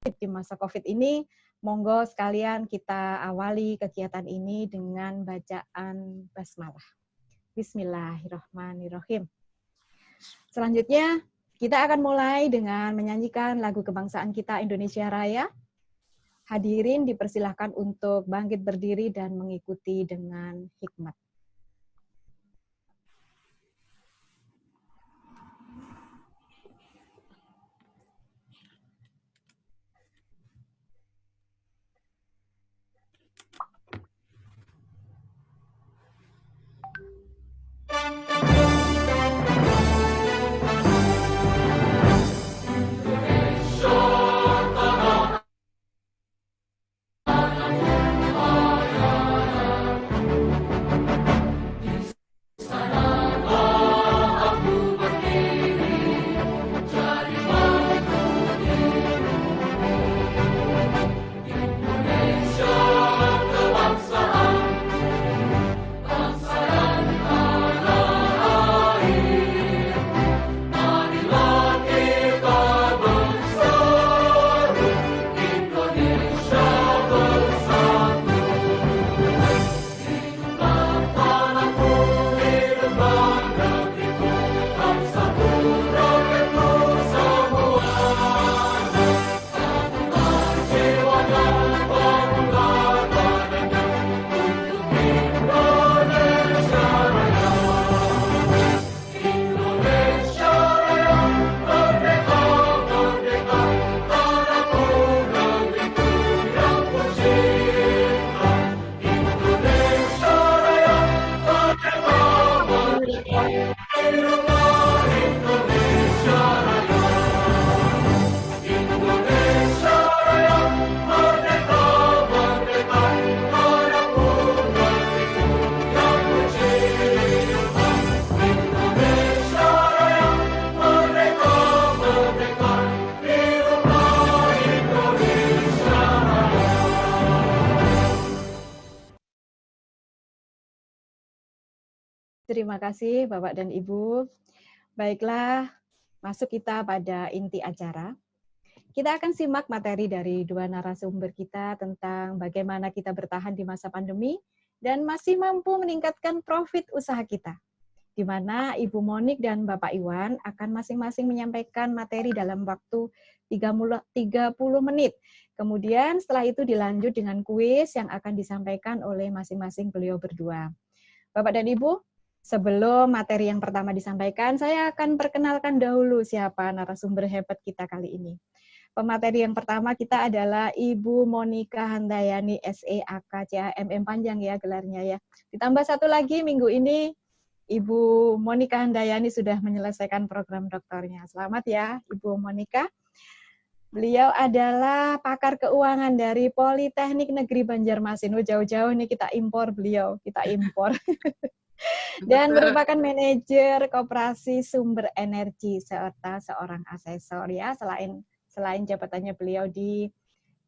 di masa COVID ini, monggo sekalian kita awali kegiatan ini dengan bacaan basmalah. Bismillahirrahmanirrahim. Selanjutnya, kita akan mulai dengan menyanyikan lagu kebangsaan kita Indonesia Raya. Hadirin dipersilahkan untuk bangkit berdiri dan mengikuti dengan hikmat. Terima kasih Bapak dan Ibu. Baiklah, masuk kita pada inti acara. Kita akan simak materi dari dua narasumber kita tentang bagaimana kita bertahan di masa pandemi dan masih mampu meningkatkan profit usaha kita. Di mana Ibu Monik dan Bapak Iwan akan masing-masing menyampaikan materi dalam waktu 30 menit. Kemudian setelah itu dilanjut dengan kuis yang akan disampaikan oleh masing-masing beliau berdua. Bapak dan Ibu, sebelum materi yang pertama disampaikan, saya akan perkenalkan dahulu siapa narasumber hebat kita kali ini. Pemateri yang pertama kita adalah Ibu Monika Handayani, SEAK, CAMM panjang ya gelarnya ya. Ditambah satu lagi minggu ini, Ibu Monika Handayani sudah menyelesaikan program doktornya. Selamat ya Ibu Monika. Beliau adalah pakar keuangan dari Politeknik Negeri Banjarmasin. Jauh-jauh nih kita impor beliau, kita impor. Dan merupakan manajer koperasi sumber energi serta seorang asesor ya selain jabatannya beliau di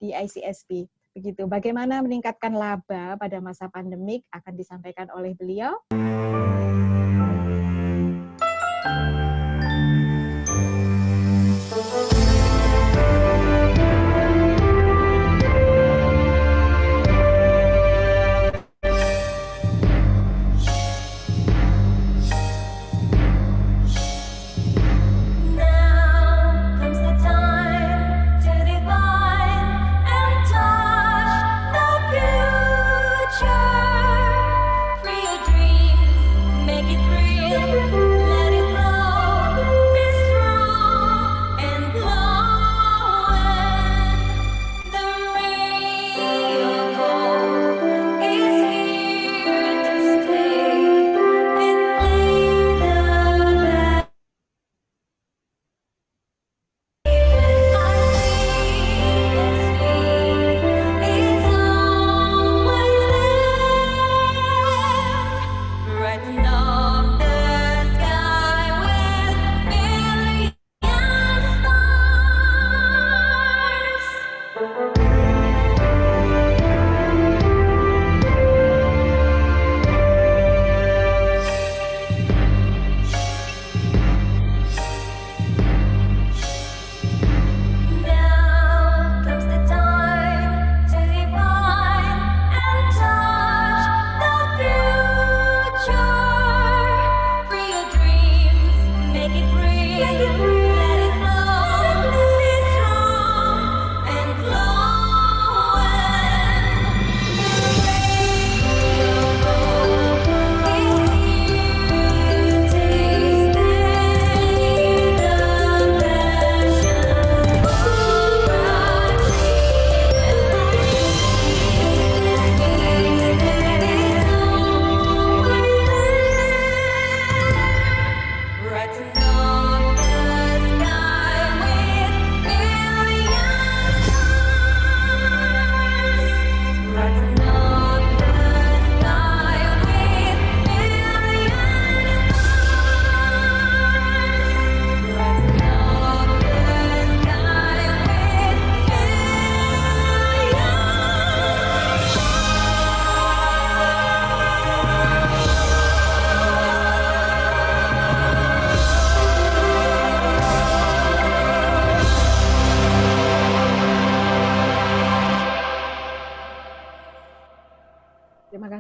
ICSP. Begitu. Bagaimana meningkatkan laba pada masa pandemik akan disampaikan oleh beliau. Make it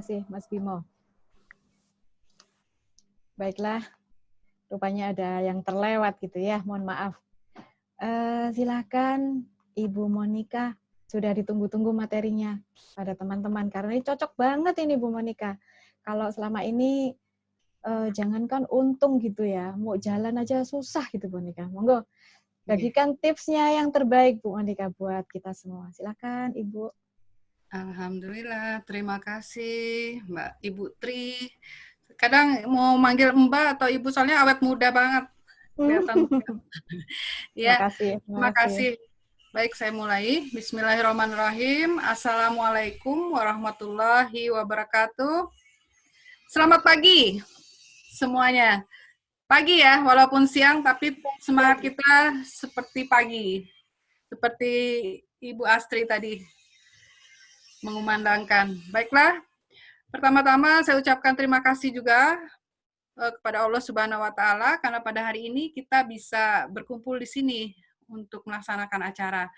kasih Mas Bimo. Baiklah, rupanya ada yang terlewat gitu ya, mohon maaf. Silakan Ibu Monica, sudah ditunggu-tunggu materinya pada teman-teman, karena ini cocok banget ini Bu Monica. Kalau selama ini jangankan untung gitu ya, mau jalan aja susah gitu Bu Monica. Monggo, bagikan tipsnya yang terbaik Bu Monica buat kita semua. Silakan Ibu. Alhamdulillah, terima kasih Mbak Ibu Tri. Kadang mau manggil Mbak atau Ibu soalnya awet muda banget. Kelihatan muda. Terima Ya, kasih. terima kasih. Baik, saya mulai. Bismillahirrahmanirrahim. Assalamualaikum warahmatullahi wabarakatuh. Selamat pagi semuanya. Pagi ya, walaupun siang, tapi semangat kita seperti pagi. Seperti Ibu Astri tadi mengumandangkan. Baiklah, pertama-tama saya ucapkan terima kasih juga kepada Allah Subhanahu wa Ta'ala karena pada hari ini kita bisa berkumpul di sini untuk melaksanakan acara.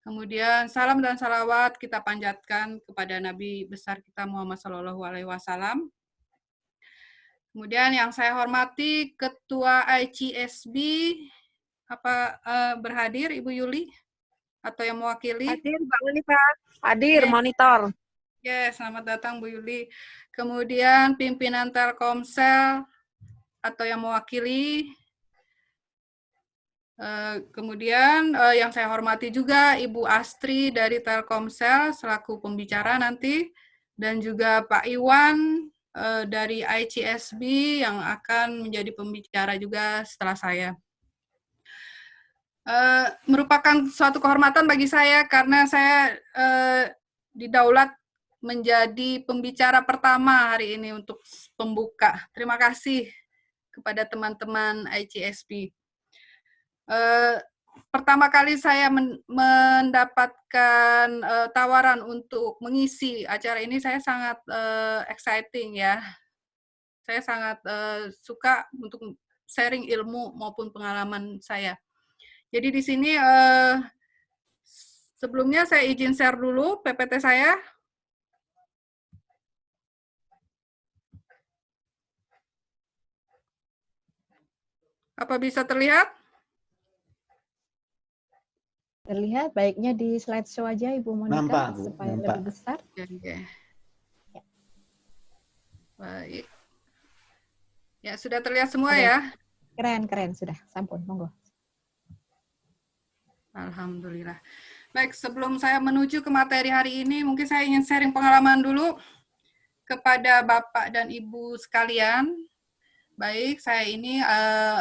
Kemudian salam dan salawat kita panjatkan kepada Nabi besar kita Muhammad Sallallahu Alaihi Wasallam. Kemudian yang saya hormati Ketua ICSB berhadir Ibu Yuli atau yang mewakili? Hadir Mbak Monica, hadir monitor. Selamat datang Bu Yuli. Kemudian pimpinan Telkomsel atau yang mewakili. Kemudian yang saya hormati juga Ibu Astri dari Telkomsel selaku pembicara nanti, dan juga Pak Iwan dari ICSB yang akan menjadi pembicara juga setelah saya. Merupakan suatu kehormatan bagi saya karena saya didaulat menjadi pembicara pertama hari ini untuk pembuka. Terima kasih kepada teman-teman ICSB. Pertama kali saya mendapatkan tawaran untuk mengisi acara ini, saya sangat exciting ya. Saya sangat suka untuk sharing ilmu maupun pengalaman saya. Jadi di sini sebelumnya saya izin share dulu PPT saya. Apa bisa terlihat? Terlihat, baiknya di slideshow aja Ibu Monica supaya lebih besar. Ya. Baik. Ya, sudah terlihat semua ya? Keren, sudah. Sampun, monggo. Alhamdulillah. Baik, sebelum saya menuju ke materi hari ini, mungkin saya ingin sharing pengalaman dulu kepada Bapak dan Ibu sekalian. Baik, saya ini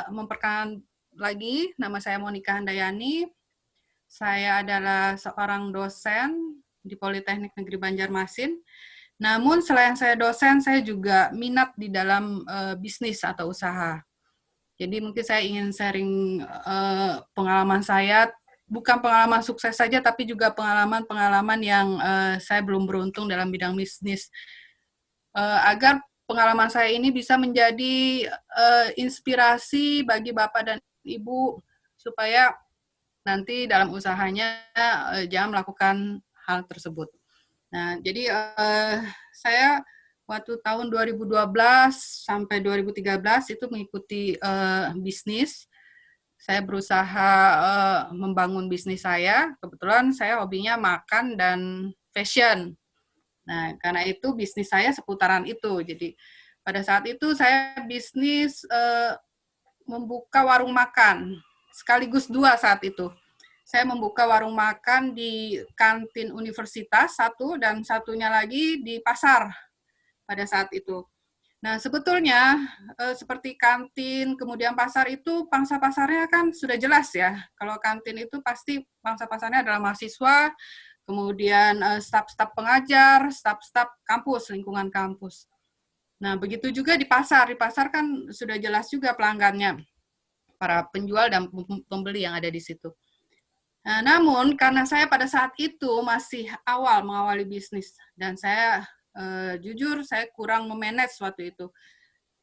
memperkenalkan lagi, nama saya Monica Handayani. Saya adalah seorang dosen di Politeknik Negeri Banjarmasin. Namun selain saya dosen, saya juga minat di dalam bisnis atau usaha. Jadi mungkin saya ingin sharing pengalaman saya, bukan pengalaman sukses saja, tapi juga pengalaman-pengalaman yang saya belum beruntung dalam bidang bisnis. Agar pengalaman saya ini bisa menjadi inspirasi bagi Bapak dan Ibu, supaya nanti dalam usahanya jangan melakukan hal tersebut. Nah, jadi saya waktu tahun 2012 sampai 2013 itu mengikuti bisnis. Saya berusaha membangun bisnis saya. Kebetulan saya hobinya makan dan fashion. Nah, karena itu bisnis saya seputaran itu. Jadi pada saat itu saya bisnis membuka warung makan. Sekaligus dua saat itu. Saya membuka warung makan di kantin universitas satu, dan satunya lagi di pasar pada saat itu. Nah, sebetulnya seperti kantin, kemudian pasar itu pangsa pasarnya kan sudah jelas ya. Kalau kantin itu pasti pangsa pasarnya adalah mahasiswa, kemudian staf-staf pengajar, staf-staf kampus, lingkungan kampus. Nah, begitu juga di pasar. Di pasar kan sudah jelas juga pelanggannya, para penjual dan pembeli yang ada di situ. Nah, namun karena saya pada saat itu masih mengawali bisnis, dan saya jujur saya kurang memanage waktu itu.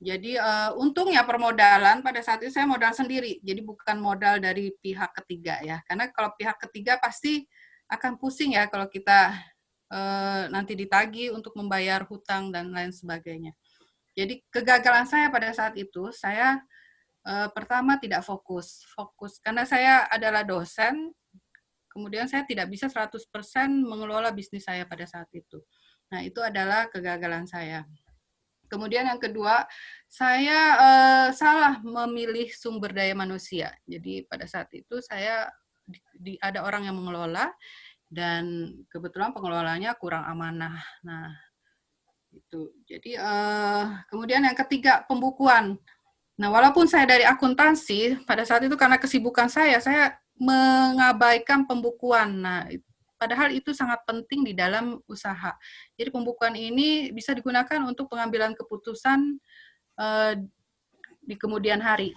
Jadi untungnya permodalan pada saat itu saya modal sendiri, jadi bukan modal dari pihak ketiga ya. Karena kalau pihak ketiga pasti akan pusing ya kalau kita nanti ditagih untuk membayar hutang dan lain sebagainya. Jadi kegagalan saya pada saat itu, saya pertama tidak fokus karena saya adalah dosen, kemudian saya tidak bisa 100% mengelola bisnis saya pada saat itu. Nah, itu adalah kegagalan saya. Kemudian yang kedua, saya salah memilih sumber daya manusia. Jadi pada saat itu saya ada orang yang mengelola dan kebetulan pengelolanya kurang amanah. Nah, itu. Jadi kemudian yang ketiga, pembukuan. Nah, walaupun saya dari akuntansi, pada saat itu karena kesibukan saya mengabaikan pembukuan. Nah, padahal itu sangat penting di dalam usaha. Jadi pembukuan ini bisa digunakan untuk pengambilan keputusan di kemudian hari.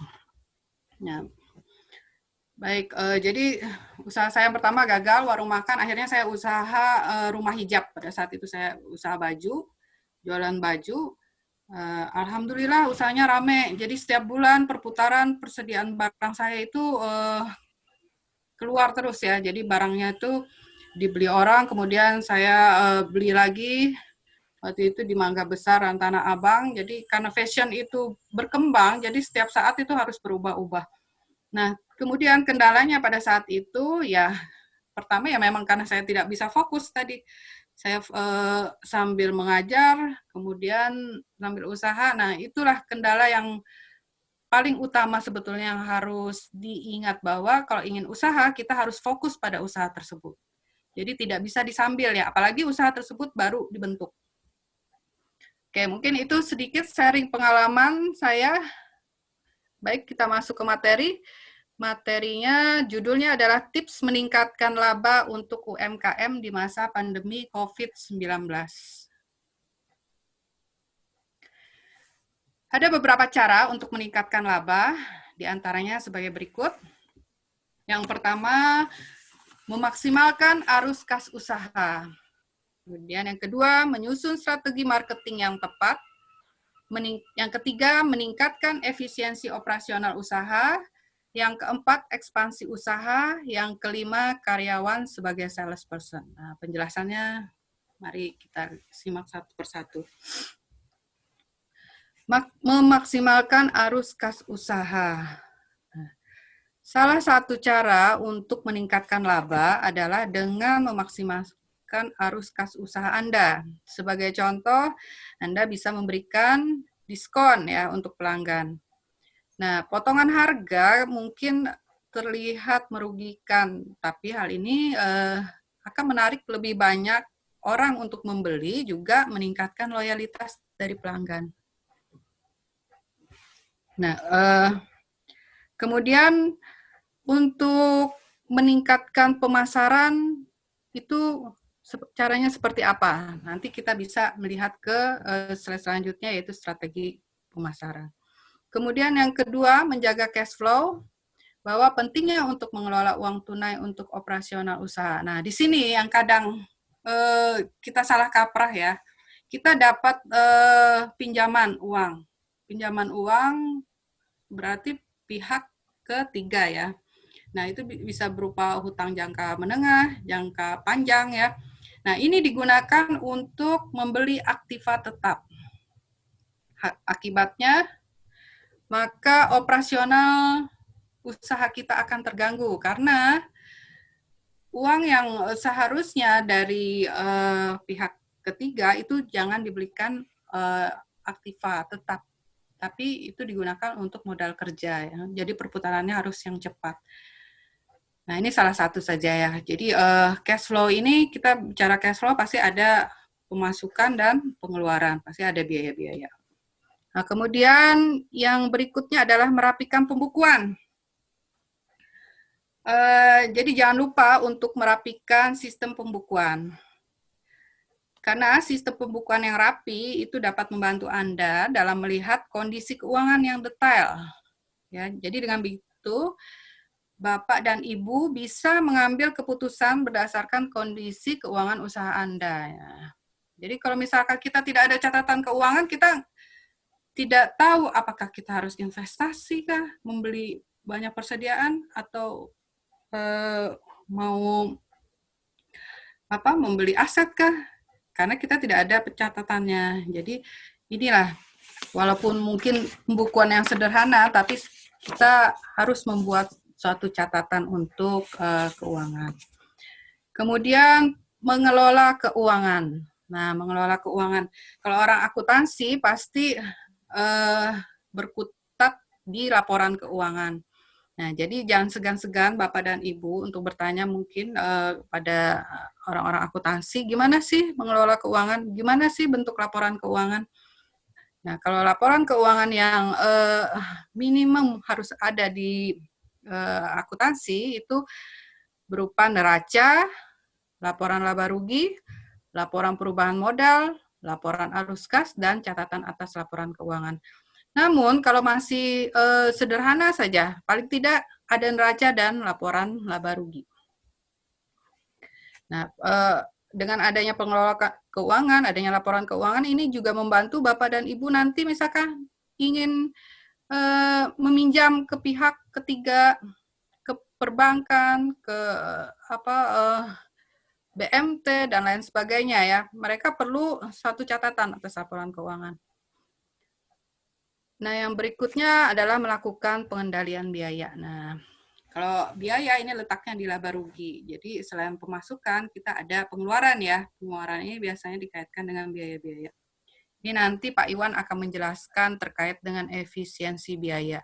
Nah, baik, jadi usaha saya yang pertama gagal, warung makan. Akhirnya saya usaha rumah hijab. Pada saat itu saya usaha baju, jualan baju. Alhamdulillah usahanya rame. Jadi setiap bulan perputaran persediaan barang saya itu keluar terus ya. Jadi barangnya itu dibeli orang, kemudian saya beli lagi. Waktu itu di Mangga Besar dan Tanah Abang. Jadi karena fashion itu berkembang, jadi setiap saat itu harus berubah-ubah. Nah, kemudian kendalanya pada saat itu ya pertama ya memang karena saya tidak bisa fokus tadi. Saya sambil mengajar, kemudian sambil usaha. Nah, itulah kendala yang paling utama sebetulnya yang harus diingat bahwa kalau ingin usaha, kita harus fokus pada usaha tersebut. Jadi tidak bisa disambil ya, apalagi usaha tersebut baru dibentuk. Oke, mungkin itu sedikit sharing pengalaman saya. Baik, kita masuk ke materi. Materinya judulnya adalah tips meningkatkan laba untuk UMKM di masa pandemi COVID-19. Ada beberapa cara untuk meningkatkan laba, di antaranya sebagai berikut. Yang pertama, memaksimalkan arus kas usaha. Kemudian yang kedua, menyusun strategi marketing yang tepat. Yang ketiga, meningkatkan efisiensi operasional usaha. Yang keempat, ekspansi usaha. Yang kelima, karyawan sebagai salesperson. Nah, penjelasannya mari kita simak satu persatu. Memaksimalkan arus kas usaha. Salah satu cara untuk meningkatkan laba adalah dengan memaksimalkan arus kas usaha Anda. Sebagai contoh, Anda bisa memberikan diskon ya untuk pelanggan. Nah, potongan harga mungkin terlihat merugikan, tapi hal ini akan menarik lebih banyak orang untuk membeli, juga meningkatkan loyalitas dari pelanggan. Nah, kemudian untuk meningkatkan pemasaran itu caranya seperti apa? Nanti kita bisa melihat ke slide selanjutnya, yaitu strategi pemasaran. Kemudian yang kedua, menjaga cash flow, bahwa pentingnya untuk mengelola uang tunai untuk operasional usaha. Nah, di sini yang kadang kita salah kaprah ya. Kita dapat pinjaman uang. Pinjaman uang berarti pihak ketiga ya. Nah, itu bisa berupa hutang jangka menengah, jangka panjang ya. Nah, ini digunakan untuk membeli aktiva tetap. Akibatnya, maka operasional usaha kita akan terganggu karena uang yang seharusnya dari pihak ketiga itu jangan dibelikan aktiva tetap, tapi itu digunakan untuk modal kerja ya. Jadi perputarannya harus yang cepat. Nah, ini salah satu saja ya. Jadi cash flow ini, kita bicara cash flow pasti ada pemasukan dan pengeluaran, pasti ada biaya-biaya. Nah, kemudian yang berikutnya adalah merapikan pembukuan. Jadi jangan lupa untuk merapikan sistem pembukuan. Karena sistem pembukuan yang rapi itu dapat membantu Anda dalam melihat kondisi keuangan yang detail. Ya, jadi dengan begitu, Bapak dan Ibu bisa mengambil keputusan berdasarkan kondisi keuangan usaha Anda. Ya. Jadi kalau misalkan kita tidak ada catatan keuangan, kita tidak tahu apakah kita harus investasi kah, membeli banyak persediaan, atau mau membeli aset kah? Karena kita tidak ada pencatatannya. Jadi inilah, walaupun mungkin pembukuan yang sederhana, tapi kita harus membuat suatu catatan untuk keuangan. Kemudian mengelola keuangan. Nah, mengelola keuangan. Kalau orang akuntansi pasti berkutat di laporan keuangan. Nah, jadi jangan segan-segan Bapak dan Ibu untuk bertanya mungkin pada orang-orang akuntansi, gimana sih mengelola keuangan? Gimana sih bentuk laporan keuangan? Nah, kalau laporan keuangan yang minimum harus ada di akuntansi itu berupa neraca, laporan laba rugi, laporan perubahan modal, laporan arus kas, dan catatan atas laporan keuangan. Namun, kalau masih sederhana saja, paling tidak ada neraca dan laporan laba rugi. Nah, dengan adanya pengelola keuangan, adanya laporan keuangan, ini juga membantu Bapak dan Ibu nanti misalkan ingin meminjam ke pihak ketiga, ke perbankan, ke BMT, dan lain sebagainya ya. Mereka perlu satu catatan atas laporan keuangan. Nah, yang berikutnya adalah melakukan pengendalian biaya. Nah, kalau biaya ini letaknya di laba rugi. Jadi selain pemasukan, kita ada pengeluaran ya. Pengeluaran ini biasanya dikaitkan dengan biaya-biaya. Ini nanti Pak Iwan akan menjelaskan terkait dengan efisiensi biaya.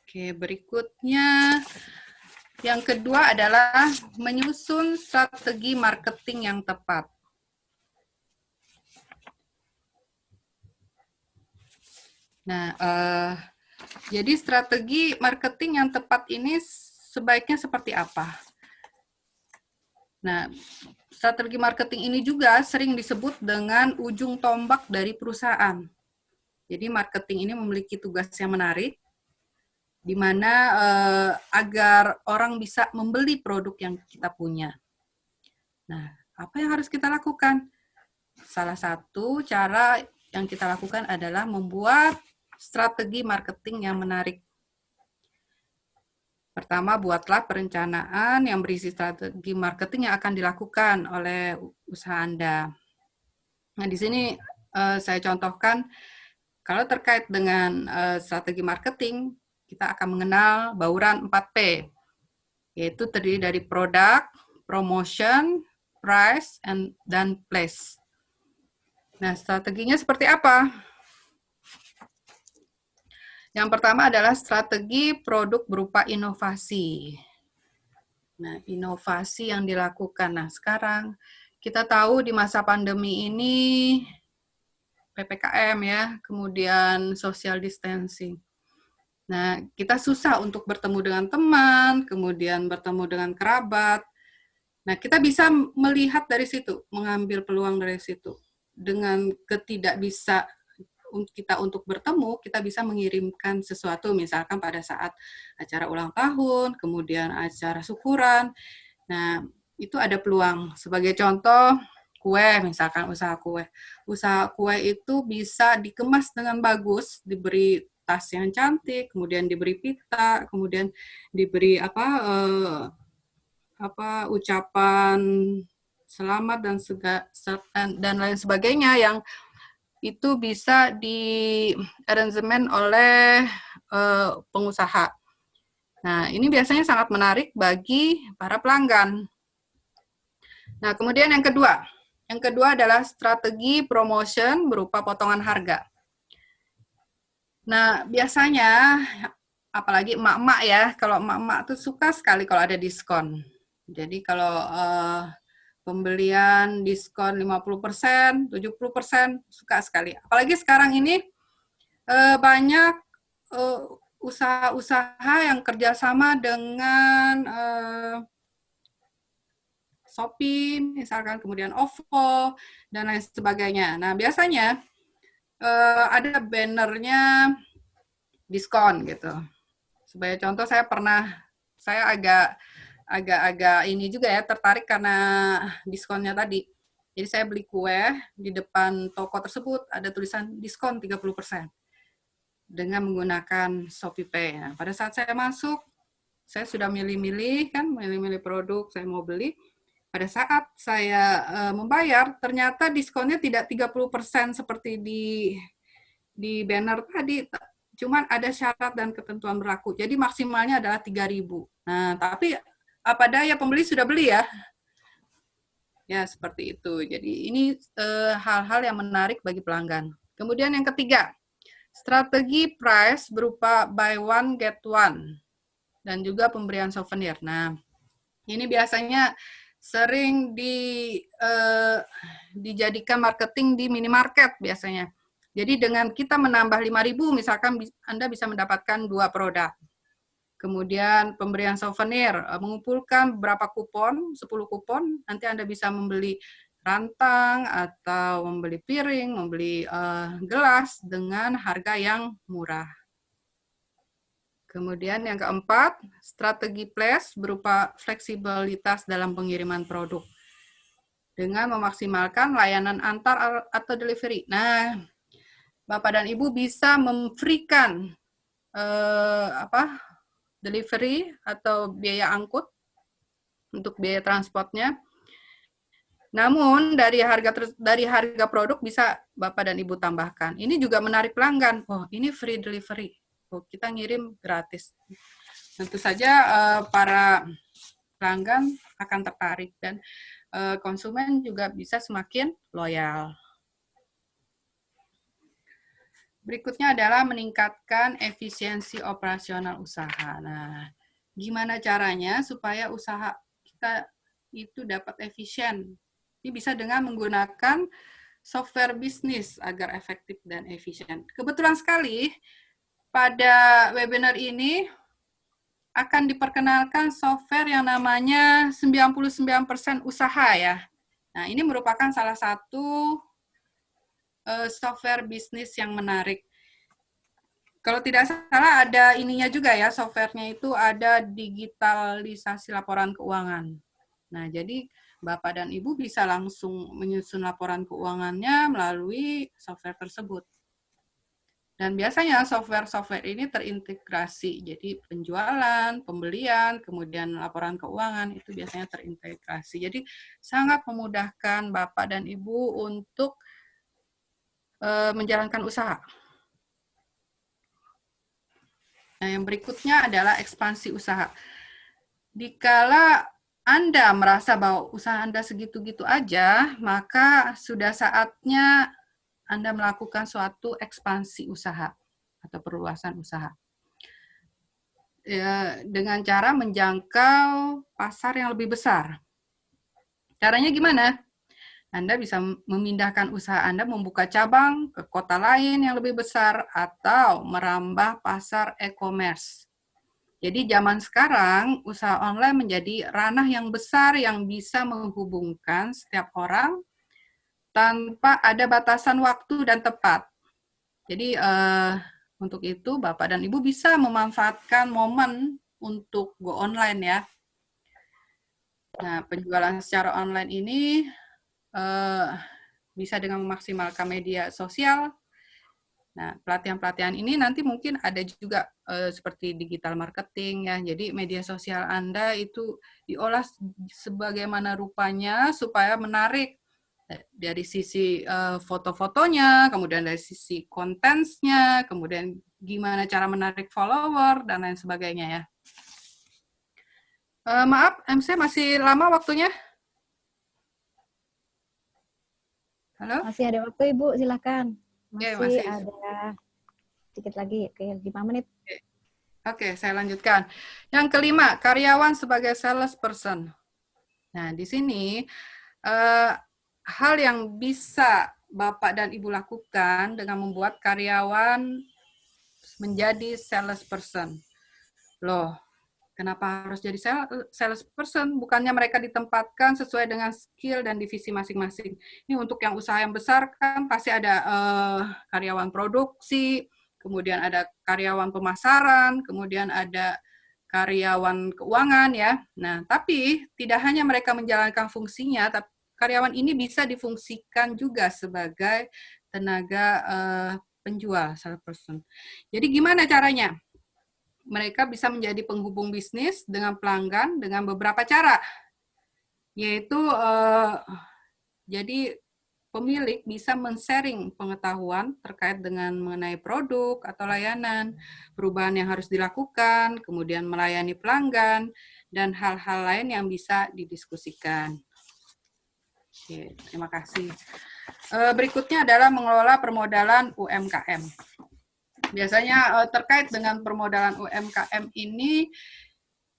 Oke, berikutnya yang kedua adalah menyusun strategi marketing yang tepat. Nah, jadi strategi marketing yang tepat ini sebaiknya seperti apa? Nah, strategi marketing ini juga sering disebut dengan ujung tombak dari perusahaan. Jadi marketing ini memiliki tugas yang menarik, di mana agar orang bisa membeli produk yang kita punya. Nah, apa yang harus kita lakukan? Salah satu cara yang kita lakukan adalah membuat strategi marketing yang menarik. Pertama, buatlah perencanaan yang berisi strategi marketing yang akan dilakukan oleh usaha Anda. Nah, di sini saya contohkan, kalau terkait dengan strategi marketing, kita akan mengenal bauran 4P, yaitu terdiri dari produk, promotion, price, dan place. Nah, strateginya seperti apa? Yang pertama adalah strategi produk berupa inovasi. Nah, inovasi yang dilakukan. Nah, sekarang kita tahu di masa pandemi ini PPKM ya, kemudian social distancing. Nah, kita susah untuk bertemu dengan teman, kemudian bertemu dengan kerabat. Nah, kita bisa melihat dari situ, mengambil peluang dari situ. Dengan ketidakbisa kita untuk bertemu, kita bisa mengirimkan sesuatu, misalkan pada saat acara ulang tahun, kemudian acara syukuran. Nah, itu ada peluang. Sebagai contoh, kue, misalkan usaha kue. Usaha kue itu bisa dikemas dengan bagus, diberi tas yang cantik, kemudian diberi pita, kemudian diberi ucapan selamat dan lain sebagainya yang itu bisa di aransemen oleh pengusaha. Nah, ini biasanya sangat menarik bagi para pelanggan. Nah, kemudian yang kedua adalah strategi promotion berupa potongan harga. Nah, biasanya apalagi emak-emak ya, kalau emak-emak tuh suka sekali kalau ada diskon. Jadi kalau pembelian diskon 50%, 70%, suka sekali. Apalagi sekarang ini banyak usaha-usaha yang kerjasama dengan Shopee, misalkan, kemudian OVO, dan lain sebagainya. Nah, biasanya ada bannernya diskon gitu. Sebagai contoh, saya agak ini juga ya, tertarik karena diskonnya tadi. Jadi saya beli kue, di depan toko tersebut ada tulisan diskon 30% dengan menggunakan ShopeePay. Nah, pada saat saya masuk, saya sudah milih-milih kan, milih-milih produk saya mau beli. Pada saat saya membayar, ternyata diskonnya tidak 30% seperti di banner tadi, cuman ada syarat dan ketentuan berlaku. Jadi maksimalnya adalah 3.000. Nah, tapi apa daya pembeli sudah beli ya. Ya, seperti itu. Jadi ini hal-hal yang menarik bagi pelanggan. Kemudian yang ketiga, strategi price berupa buy one get one dan juga pemberian souvenir. Nah, ini biasanya sering dijadikan marketing di minimarket biasanya. Jadi dengan kita menambah 5.000, misalkan Anda bisa mendapatkan 2 produk. Kemudian pemberian souvenir, mengumpulkan berapa kupon, 10 kupon, nanti Anda bisa membeli rantang atau membeli piring, membeli gelas dengan harga yang murah. Kemudian yang keempat, strategi flash berupa fleksibilitas dalam pengiriman produk dengan memaksimalkan layanan antar atau delivery. Nah, Bapak dan Ibu bisa memberikan delivery atau biaya angkut untuk biaya transportnya. Namun dari harga produk bisa Bapak dan Ibu tambahkan. Ini juga menarik pelanggan. Oh, ini free delivery. Oh, kita ngirim gratis. Tentu saja para pelanggan akan tertarik dan konsumen juga bisa semakin loyal. Berikutnya adalah meningkatkan efisiensi operasional usaha. Nah, gimana caranya supaya usaha kita itu dapat efisien? Ini bisa dengan menggunakan software bisnis agar efektif dan efisien. Kebetulan sekali pada webinar ini akan diperkenalkan software yang namanya 99% usaha ya. Nah, ini merupakan salah satu software bisnis yang menarik. Kalau tidak salah ada ininya juga ya, softwarenya itu ada digitalisasi laporan keuangan. Nah, jadi Bapak dan Ibu bisa langsung menyusun laporan keuangannya melalui software tersebut. Dan biasanya software-software ini terintegrasi, jadi penjualan, pembelian, kemudian laporan keuangan itu biasanya terintegrasi. Jadi sangat memudahkan Bapak dan Ibu untuk menjalankan usaha. Nah, yang berikutnya adalah ekspansi usaha. Dikala Anda merasa bahwa usaha Anda segitu-gitu aja, maka sudah saatnya Anda melakukan suatu ekspansi usaha atau perluasan usaha. Ya, dengan cara menjangkau pasar yang lebih besar. Caranya gimana? Anda bisa memindahkan usaha Anda membuka cabang ke kota lain yang lebih besar atau merambah pasar e-commerce. Jadi zaman sekarang usaha online menjadi ranah yang besar yang bisa menghubungkan setiap orang tanpa ada batasan waktu dan tempat. Jadi untuk itu Bapak dan Ibu bisa memanfaatkan momen untuk go online ya. Nah, penjualan secara online ini bisa dengan memaksimalkan media sosial. Nah, pelatihan-pelatihan ini nanti mungkin ada juga seperti digital marketing ya. Jadi media sosial Anda itu diolah sebagaimana rupanya supaya menarik dari sisi foto-fotonya, kemudian dari sisi kontennya, kemudian gimana cara menarik follower dan lain sebagainya ya. Maaf, MC masih lama waktunya? Halo? Masih ada waktu, Ibu, silakan. Masih masih. ada sedikit lagi, kayak 5 menit. Oke, saya lanjutkan. Yang kelima, karyawan sebagai salesperson. Nah, di sini hal yang bisa Bapak dan Ibu lakukan dengan membuat karyawan menjadi salesperson. Loh, kenapa harus jadi salesperson? Bukannya mereka ditempatkan sesuai dengan skill dan divisi masing-masing. Ini untuk yang usaha yang besar kan pasti ada karyawan produksi, kemudian ada karyawan pemasaran, kemudian ada karyawan keuangan ya. Nah, tapi tidak hanya mereka menjalankan fungsinya, tapi karyawan ini bisa difungsikan juga sebagai tenaga penjual, salesperson. Jadi gimana caranya? mereka bisa menjadi penghubung bisnis dengan pelanggan dengan beberapa cara, yaitu jadi pemilik bisa men-sharing pengetahuan terkait dengan mengenai produk atau layanan, perubahan yang harus dilakukan, kemudian melayani pelanggan, dan hal-hal lain yang bisa didiskusikan. Oke, terima kasih. Berikutnya adalah mengelola permodalan UMKM. Biasanya terkait dengan permodalan UMKM ini,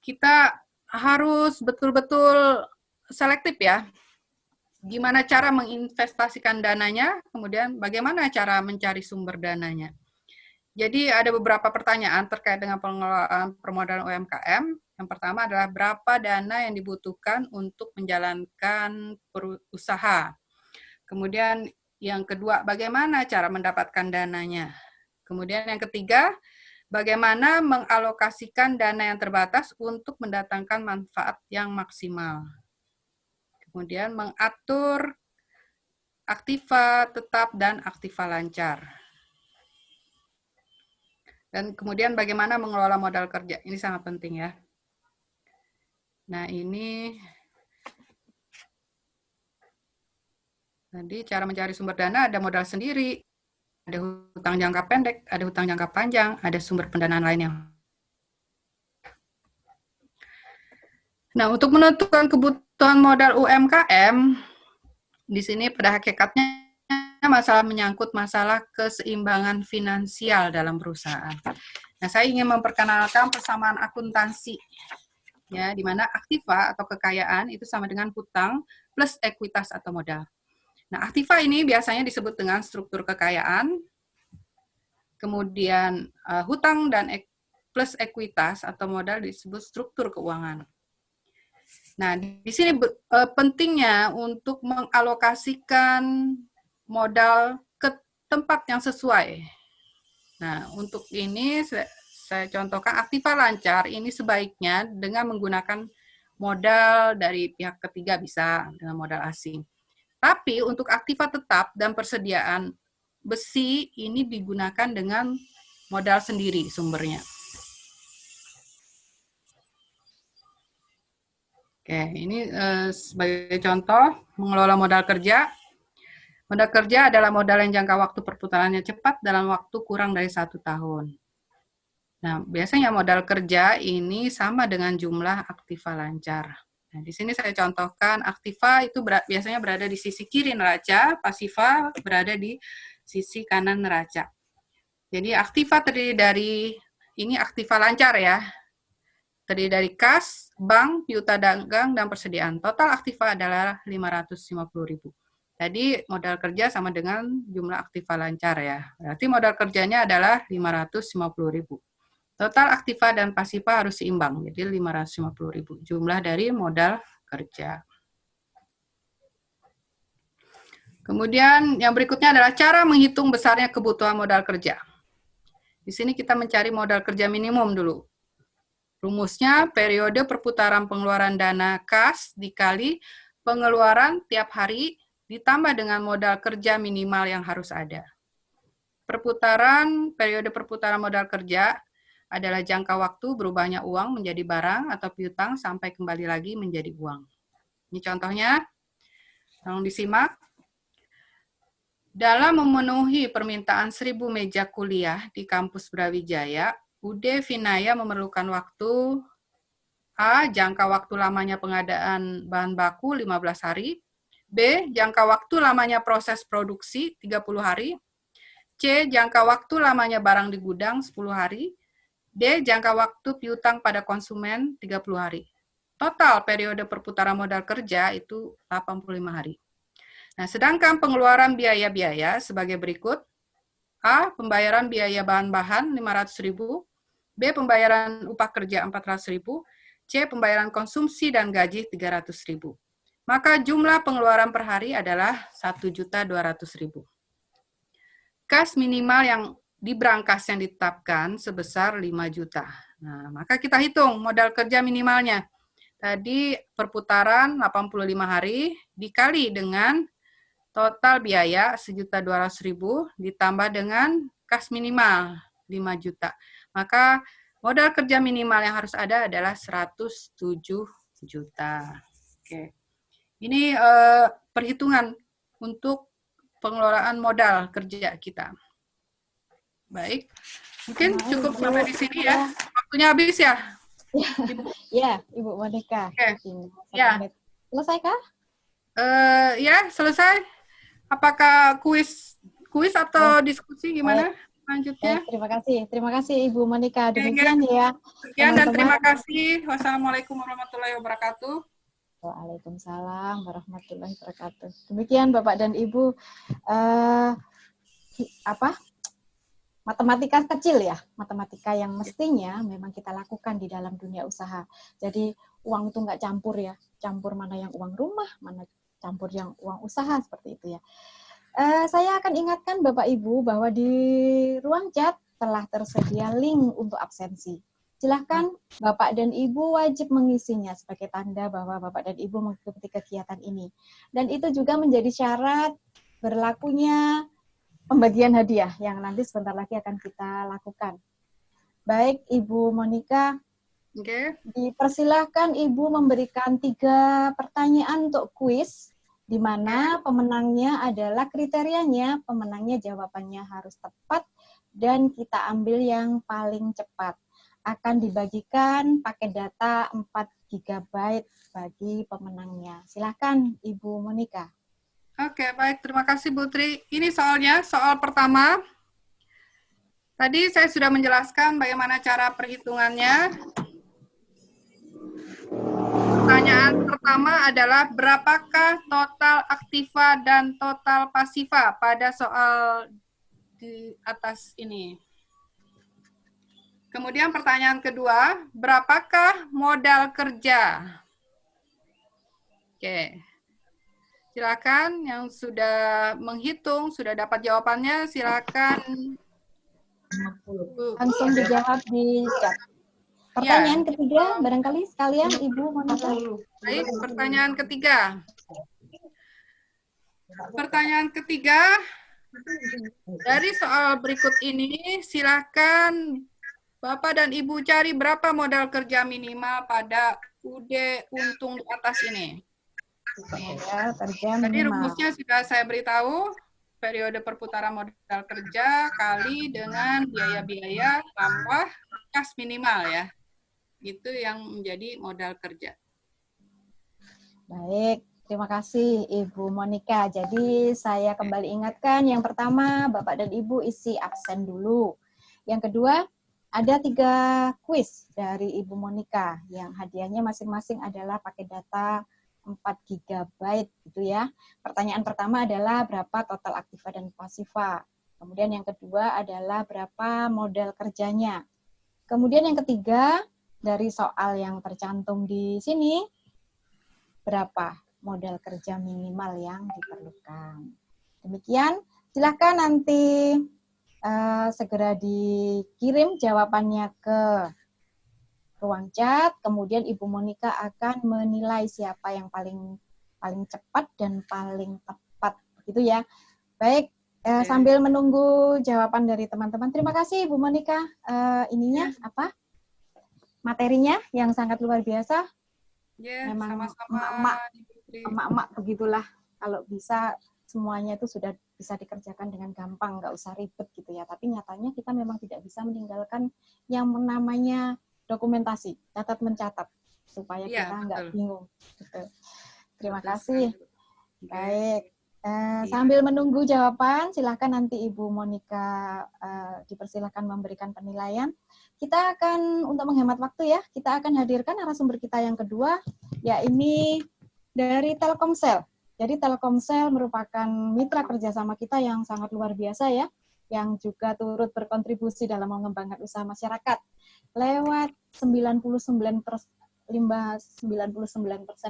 kita harus betul-betul selektif ya. Gimana cara menginvestasikan dananya, kemudian bagaimana cara mencari sumber dananya. Jadi ada beberapa pertanyaan terkait dengan pengelolaan permodalan UMKM. Yang pertama adalah berapa dana yang dibutuhkan untuk menjalankan usaha. Kemudian yang kedua, bagaimana cara mendapatkan dananya. Kemudian yang ketiga, bagaimana mengalokasikan dana yang terbatas untuk mendatangkan manfaat yang maksimal. Kemudian mengatur aktiva tetap dan aktiva lancar. Dan kemudian bagaimana mengelola modal kerja. Ini sangat penting ya. Nah ini tadi cara mencari sumber dana, ada modal sendiri, ada hutang jangka pendek, ada hutang jangka panjang, ada sumber pendanaan lainnya. Nah, untuk menentukan kebutuhan modal UMKM, di sini pada hakikatnya masalah menyangkut masalah keseimbangan finansial dalam perusahaan. Nah, saya ingin memperkenalkan persamaan akuntansi, ya, di mana aktiva atau kekayaan itu sama dengan hutang plus ekuitas atau modal. Nah, aktiva ini biasanya disebut dengan struktur kekayaan, kemudian hutang dan plus ekuitas atau modal disebut struktur keuangan. Nah, di sini pentingnya untuk mengalokasikan modal ke tempat yang sesuai. Nah, untuk ini saya contohkan aktiva lancar ini sebaiknya dengan menggunakan modal dari pihak ketiga, bisa dengan modal asing. Tapi untuk aktiva tetap dan persediaan besi ini digunakan dengan modal sendiri sumbernya. Oke, ini sebagai contoh mengelola modal kerja. Modal kerja adalah modal yang jangka waktu perputarannya cepat dalam waktu kurang dari 1 tahun. Nah, biasanya modal kerja ini sama dengan jumlah aktiva lancar. Nah, di sini saya contohkan aktiva itu biasanya berada di sisi kiri neraca, pasiva berada di sisi kanan neraca. Jadi aktiva terdiri dari, ini aktiva lancar ya, terdiri dari kas, bank, piutang dagang, dan persediaan. Total aktiva adalah 550.000. Jadi modal kerja sama dengan jumlah aktiva lancar ya. Berarti modal kerjanya adalah 550.000. Total aktiva dan pasiva harus seimbang, jadi 550.000. Jumlah dari modal kerja. Kemudian yang berikutnya adalah cara menghitung besarnya kebutuhan modal kerja. Di sini kita mencari modal kerja minimum dulu. Rumusnya, periode perputaran pengeluaran dana kas dikali pengeluaran tiap hari ditambah dengan modal kerja minimal yang harus ada. Periode perputaran modal kerja adalah jangka waktu berubahnya uang menjadi barang atau piutang sampai kembali lagi menjadi uang. Ini contohnya, tolong disimak. Dalam memenuhi permintaan 1000 meja kuliah di kampus Brawijaya, UD Vinaya memerlukan waktu A. Jangka waktu lamanya pengadaan bahan baku 15 hari. B. Jangka waktu lamanya proses produksi 30 hari. C. Jangka waktu lamanya barang di gudang 10 hari. D. Jangka waktu piutang pada konsumen 30 hari. Total periode perputaran modal kerja itu 85 hari. Nah, sedangkan pengeluaran biaya-biaya sebagai berikut. A. Pembayaran biaya bahan-bahan 500.000. B. Pembayaran upah kerja 400.000. C. Pembayaran konsumsi dan gaji 300.000. Maka jumlah pengeluaran per hari adalah 1.200.000. Kas minimal yang di brankas yang ditetapkan sebesar 5 juta. Nah, maka kita hitung modal kerja minimalnya. Tadi perputaran 85 hari dikali dengan total biaya 1.200.000 ditambah dengan kas minimal 5 juta. Maka Modal kerja minimal yang harus ada adalah 107 juta. Oke. Ini perhitungan untuk pengelolaan modal kerja kita. Baik. Mungkin Nah, cukup Ibu, sampai di sini ya, ya. Waktunya habis ya, Ibu. ya, Ibu Monica. Oke. Tinggal 1 Ya. menit. Selesai kah? Ya, selesai. Apakah kuis Oh, atau diskusi baik. gimana Baik, selanjutnya? terima kasih. Terima kasih Ibu Monica. Oke, ya. Demikian ya, Sekian dan teman-teman. terima kasih. Wassalamualaikum warahmatullahi wabarakatuh. Waalaikumsalam warahmatullahi wabarakatuh. Demikian Bapak dan Ibu, eh, matematika kecil ya, matematika yang mestinya memang kita lakukan di dalam dunia usaha. Jadi uang itu nggak campur ya, campur mana yang uang rumah, mana campur yang uang usaha, seperti itu ya. Saya akan ingatkan Bapak Ibu bahwa di ruang chat telah tersedia link untuk absensi. Silahkan Bapak dan Ibu wajib mengisinya sebagai tanda bahwa Bapak dan Ibu mengikuti kegiatan ini. Dan itu juga menjadi syarat berlakunya pembagian hadiah yang nanti sebentar lagi akan kita lakukan. Baik, Ibu Monica, dipersilahkan Ibu memberikan 3 pertanyaan untuk kuis, di mana pemenangnya adalah kriterianya, pemenangnya jawabannya harus tepat, dan kita ambil yang paling cepat. Akan dibagikan pakai data 4 GB bagi pemenangnya. Silakan Ibu Monica. Oke, baik. Terima kasih, Bu Tri. Ini soalnya, soal pertama. Tadi saya sudah menjelaskan bagaimana cara perhitungannya. Pertanyaan pertama adalah berapakah total aktiva dan total pasiva pada soal di atas ini. Kemudian pertanyaan kedua, berapakah modal kerja? Oke. Silakan yang sudah menghitung, sudah dapat jawabannya, silakan langsung dijawab di chat. Pertanyaan ketiga, barangkali sekalian Ibu Monica. Baik, pertanyaan ketiga. Pertanyaan ketiga, dari soal berikut ini, silakan Bapak dan Ibu cari berapa modal kerja minimal pada UD untung di atas ini. Modal kerja Tadi minimal. rumusnya sudah saya beritahu, periode perputaran modal kerja kali dengan biaya-biaya tambah kas minimal ya. Itu yang menjadi modal kerja. Baik, terima kasih Ibu Monica. Jadi saya kembali ingatkan, yang pertama Bapak dan Ibu isi absen dulu. Yang kedua, ada 3 kuis dari Ibu Monica yang hadiahnya masing-masing adalah pakai data 4 GB gitu ya. Pertanyaan pertama adalah berapa total aktiva dan pasiva. Kemudian yang kedua adalah berapa modal kerjanya. Kemudian yang ketiga, dari soal yang tercantum di sini, berapa modal kerja minimal yang diperlukan. Demikian, silakan nanti segera dikirim jawabannya ke ruang chat, kemudian Ibu Monica akan menilai siapa yang paling cepat dan paling tepat, begitu ya. Baik, sambil menunggu jawaban dari teman-teman. Terima kasih Ibu Monica, materinya yang sangat luar biasa. Memang emak-emak begitulah, kalau bisa semuanya itu sudah bisa dikerjakan dengan gampang, nggak usah ribet gitu ya. Tapi nyatanya kita memang tidak bisa meninggalkan yang namanya dokumentasi, catat mencatat, supaya kita nggak bingung. Gitu. Terima kasih. Baik. Sambil menunggu jawaban, silahkan nanti Ibu Monica dipersilahkan memberikan penilaian. Kita akan, untuk menghemat waktu ya, kita akan hadirkan narasumber kita yang kedua, yakni dari Telkomsel. Jadi Telkomsel merupakan mitra kerjasama kita yang sangat luar biasa ya, yang juga turut berkontribusi dalam mengembangkan usaha masyarakat lewat 99%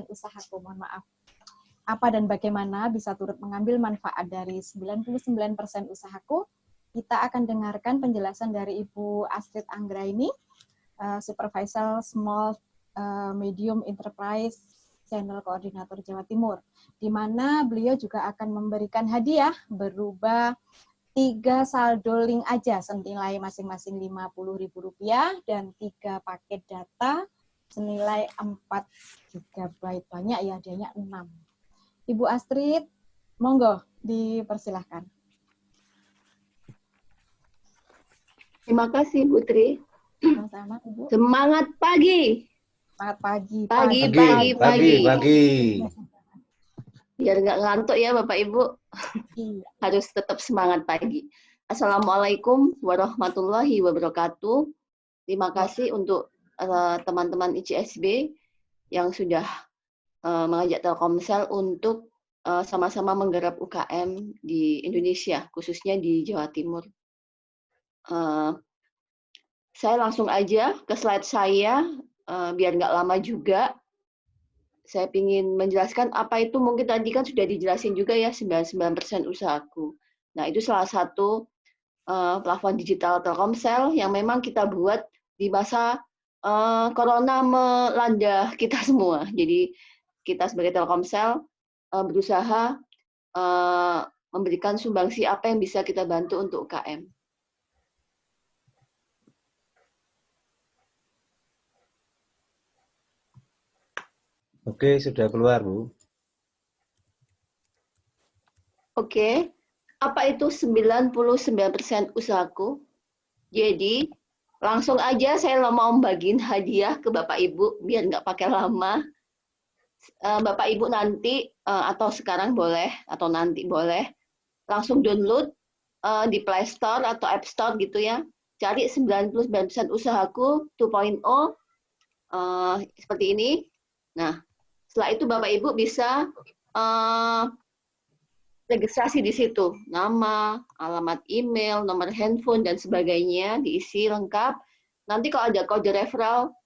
usahaku, mohon maaf. Apa dan bagaimana bisa turut mengambil manfaat dari 99% usahaku, kita akan dengarkan penjelasan dari Ibu Astrid Anggraini, Supervisor Small Medium Enterprise Channel Koordinator Jawa Timur, di mana beliau juga akan memberikan hadiah berupa 3 saldo link aja senilai masing-masing Rp50.000 dan 3 paket data senilai 4 GB. Banyak ya, hadiahnya 6. Ibu Astrid, monggo dipersilahkan. Terima kasih, Putri. Sama-sama, Ibu. Semangat pagi. Selamat pagi. Pagi. Biar nggak ngantuk ya, Bapak Ibu. Iya. Harus tetap semangat pagi. Assalamualaikum warahmatullahi wabarakatuh. Terima kasih untuk teman-teman ICSB yang sudah mengajak Telkomsel untuk sama-sama menggarap UKM di Indonesia, khususnya di Jawa Timur. Saya langsung aja ke slide saya, biar nggak lama juga. Saya ingin menjelaskan apa itu, mungkin tadi kan sudah dijelasin juga ya, 99% usahaku. Nah, itu salah satu plafon digital Telkomsel yang memang kita buat di masa corona melanda kita semua. Jadi kita sebagai Telkomsel berusaha memberikan sumbangsi apa yang bisa kita bantu untuk UKM. Oke, sudah keluar, Bu. Oke, apa itu 99% usahaku? Jadi, langsung aja saya mau bagiin hadiah ke Bapak Ibu, biar nggak pakai lama. Bapak Ibu nanti, atau sekarang boleh, atau nanti boleh, langsung download di Play Store atau App Store gitu ya. Cari 99% usahaku 2.0, seperti ini. Nah, setelah itu Bapak Ibu bisa registrasi di situ, nama, alamat email, nomor handphone, dan sebagainya diisi lengkap. Nanti kalau ada kode referral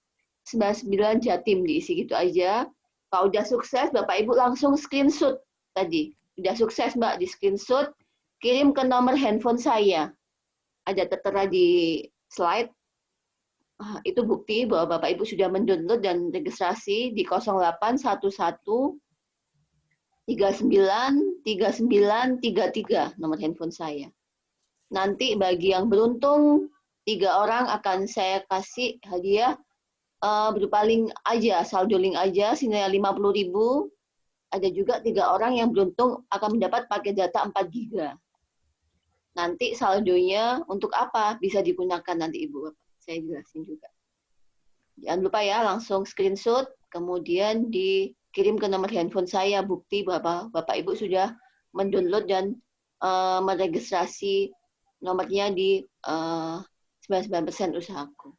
99 Jatim diisi gitu aja. Kalau udah sukses, Bapak Ibu langsung screenshot tadi. Udah sukses Mbak, di screenshot, kirim ke nomor handphone saya. Ada tertera di slide. Itu bukti bahwa Bapak Ibu sudah mendownload dan registrasi di 0811 393933 nomor handphone saya. Nanti bagi yang beruntung 3 orang akan saya kasih hadiah berupa link aja, saldo link aja senilai 50.000. Ada juga 3 orang yang beruntung akan mendapat paket data 4 GB. Nanti saldonya untuk apa bisa digunakan nanti Ibu Bapak. Saya jelasin juga. Jangan lupa ya, langsung screenshot, kemudian dikirim ke nomor handphone saya, bukti bahwa Bapak Ibu sudah mendownload dan meregistrasi nomornya di 99% usahaku.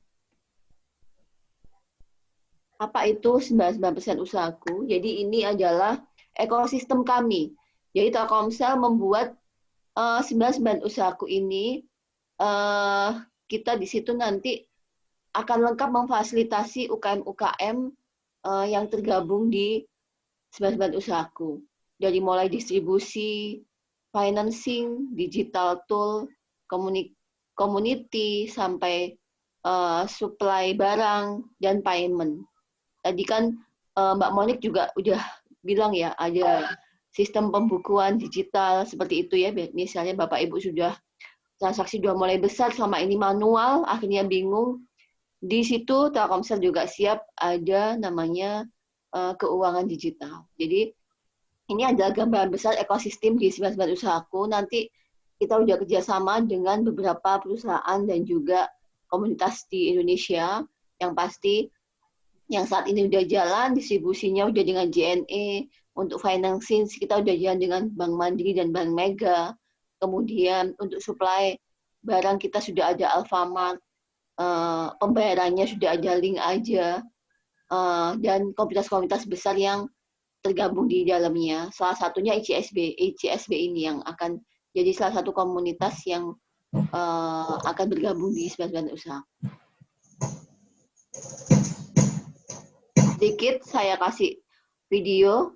Apa itu 99% usahaku? Jadi ini adalah ekosistem kami. Jadi Telkomsel membuat 99 usahaku ini, kita di situ nanti akan lengkap memfasilitasi UKM-UKM yang tergabung di 99 usahaku. Dari mulai distribusi, financing, digital tool, community, sampai supply barang, dan payment. Tadi kan Mbak Monik juga udah bilang ya, ada sistem pembukuan digital seperti itu ya. Misalnya Bapak Ibu sudah transaksi sudah mulai besar, selama ini manual, akhirnya bingung. Di situ Telkomsel juga siap ada namanya keuangan digital. Jadi ini adalah gambaran besar ekosistem di 99 usahaku. Nanti kita udah kerjasama dengan beberapa perusahaan dan juga komunitas di Indonesia. Yang pasti yang saat ini udah jalan, distribusinya udah dengan JNE, untuk financing kita udah jalan dengan Bank Mandiri dan Bank Mega. Kemudian untuk supply barang kita sudah ada Alfamart, pembayarannya sudah ada link aja, dan komunitas-komunitas besar yang tergabung di dalamnya. Salah satunya ICSB ini yang akan jadi salah satu komunitas yang akan bergabung di 99 usaha. Sedikit saya kasih video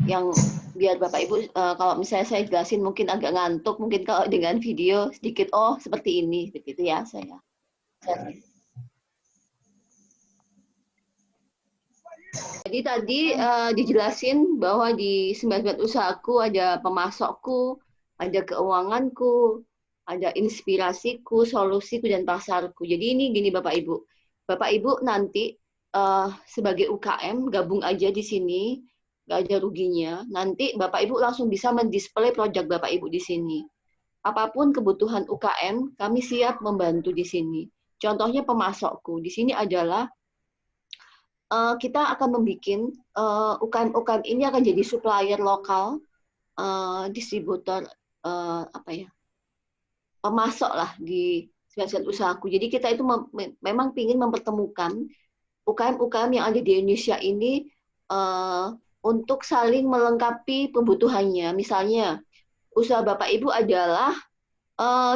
yang biar Bapak Ibu, kalau misalnya saya jelasin mungkin agak ngantuk, mungkin kalau dengan video sedikit, oh seperti ini, begitu ya saya. Jadi tadi dijelasin bahwa di 99 usahaku ada pemasokku, ada keuanganku, ada inspirasiku, solusiku, dan pasarku. Jadi ini gini Bapak Ibu. Bapak Ibu nanti sebagai UKM gabung aja di sini, nggak ada ruginya. Nanti Bapak Ibu langsung bisa mendisplay produk Bapak Ibu di sini. Apapun kebutuhan UKM, kami siap membantu di sini. Contohnya pemasokku. Di sini adalah kita akan membuat UKM-UKM ini akan jadi supplier lokal, distributor pemasok lah di sembilan usahaku. Jadi kita itu memang ingin mempertemukan UKM-UKM yang ada di Indonesia ini untuk saling melengkapi kebutuhannya. Misalnya usaha Bapak Ibu adalah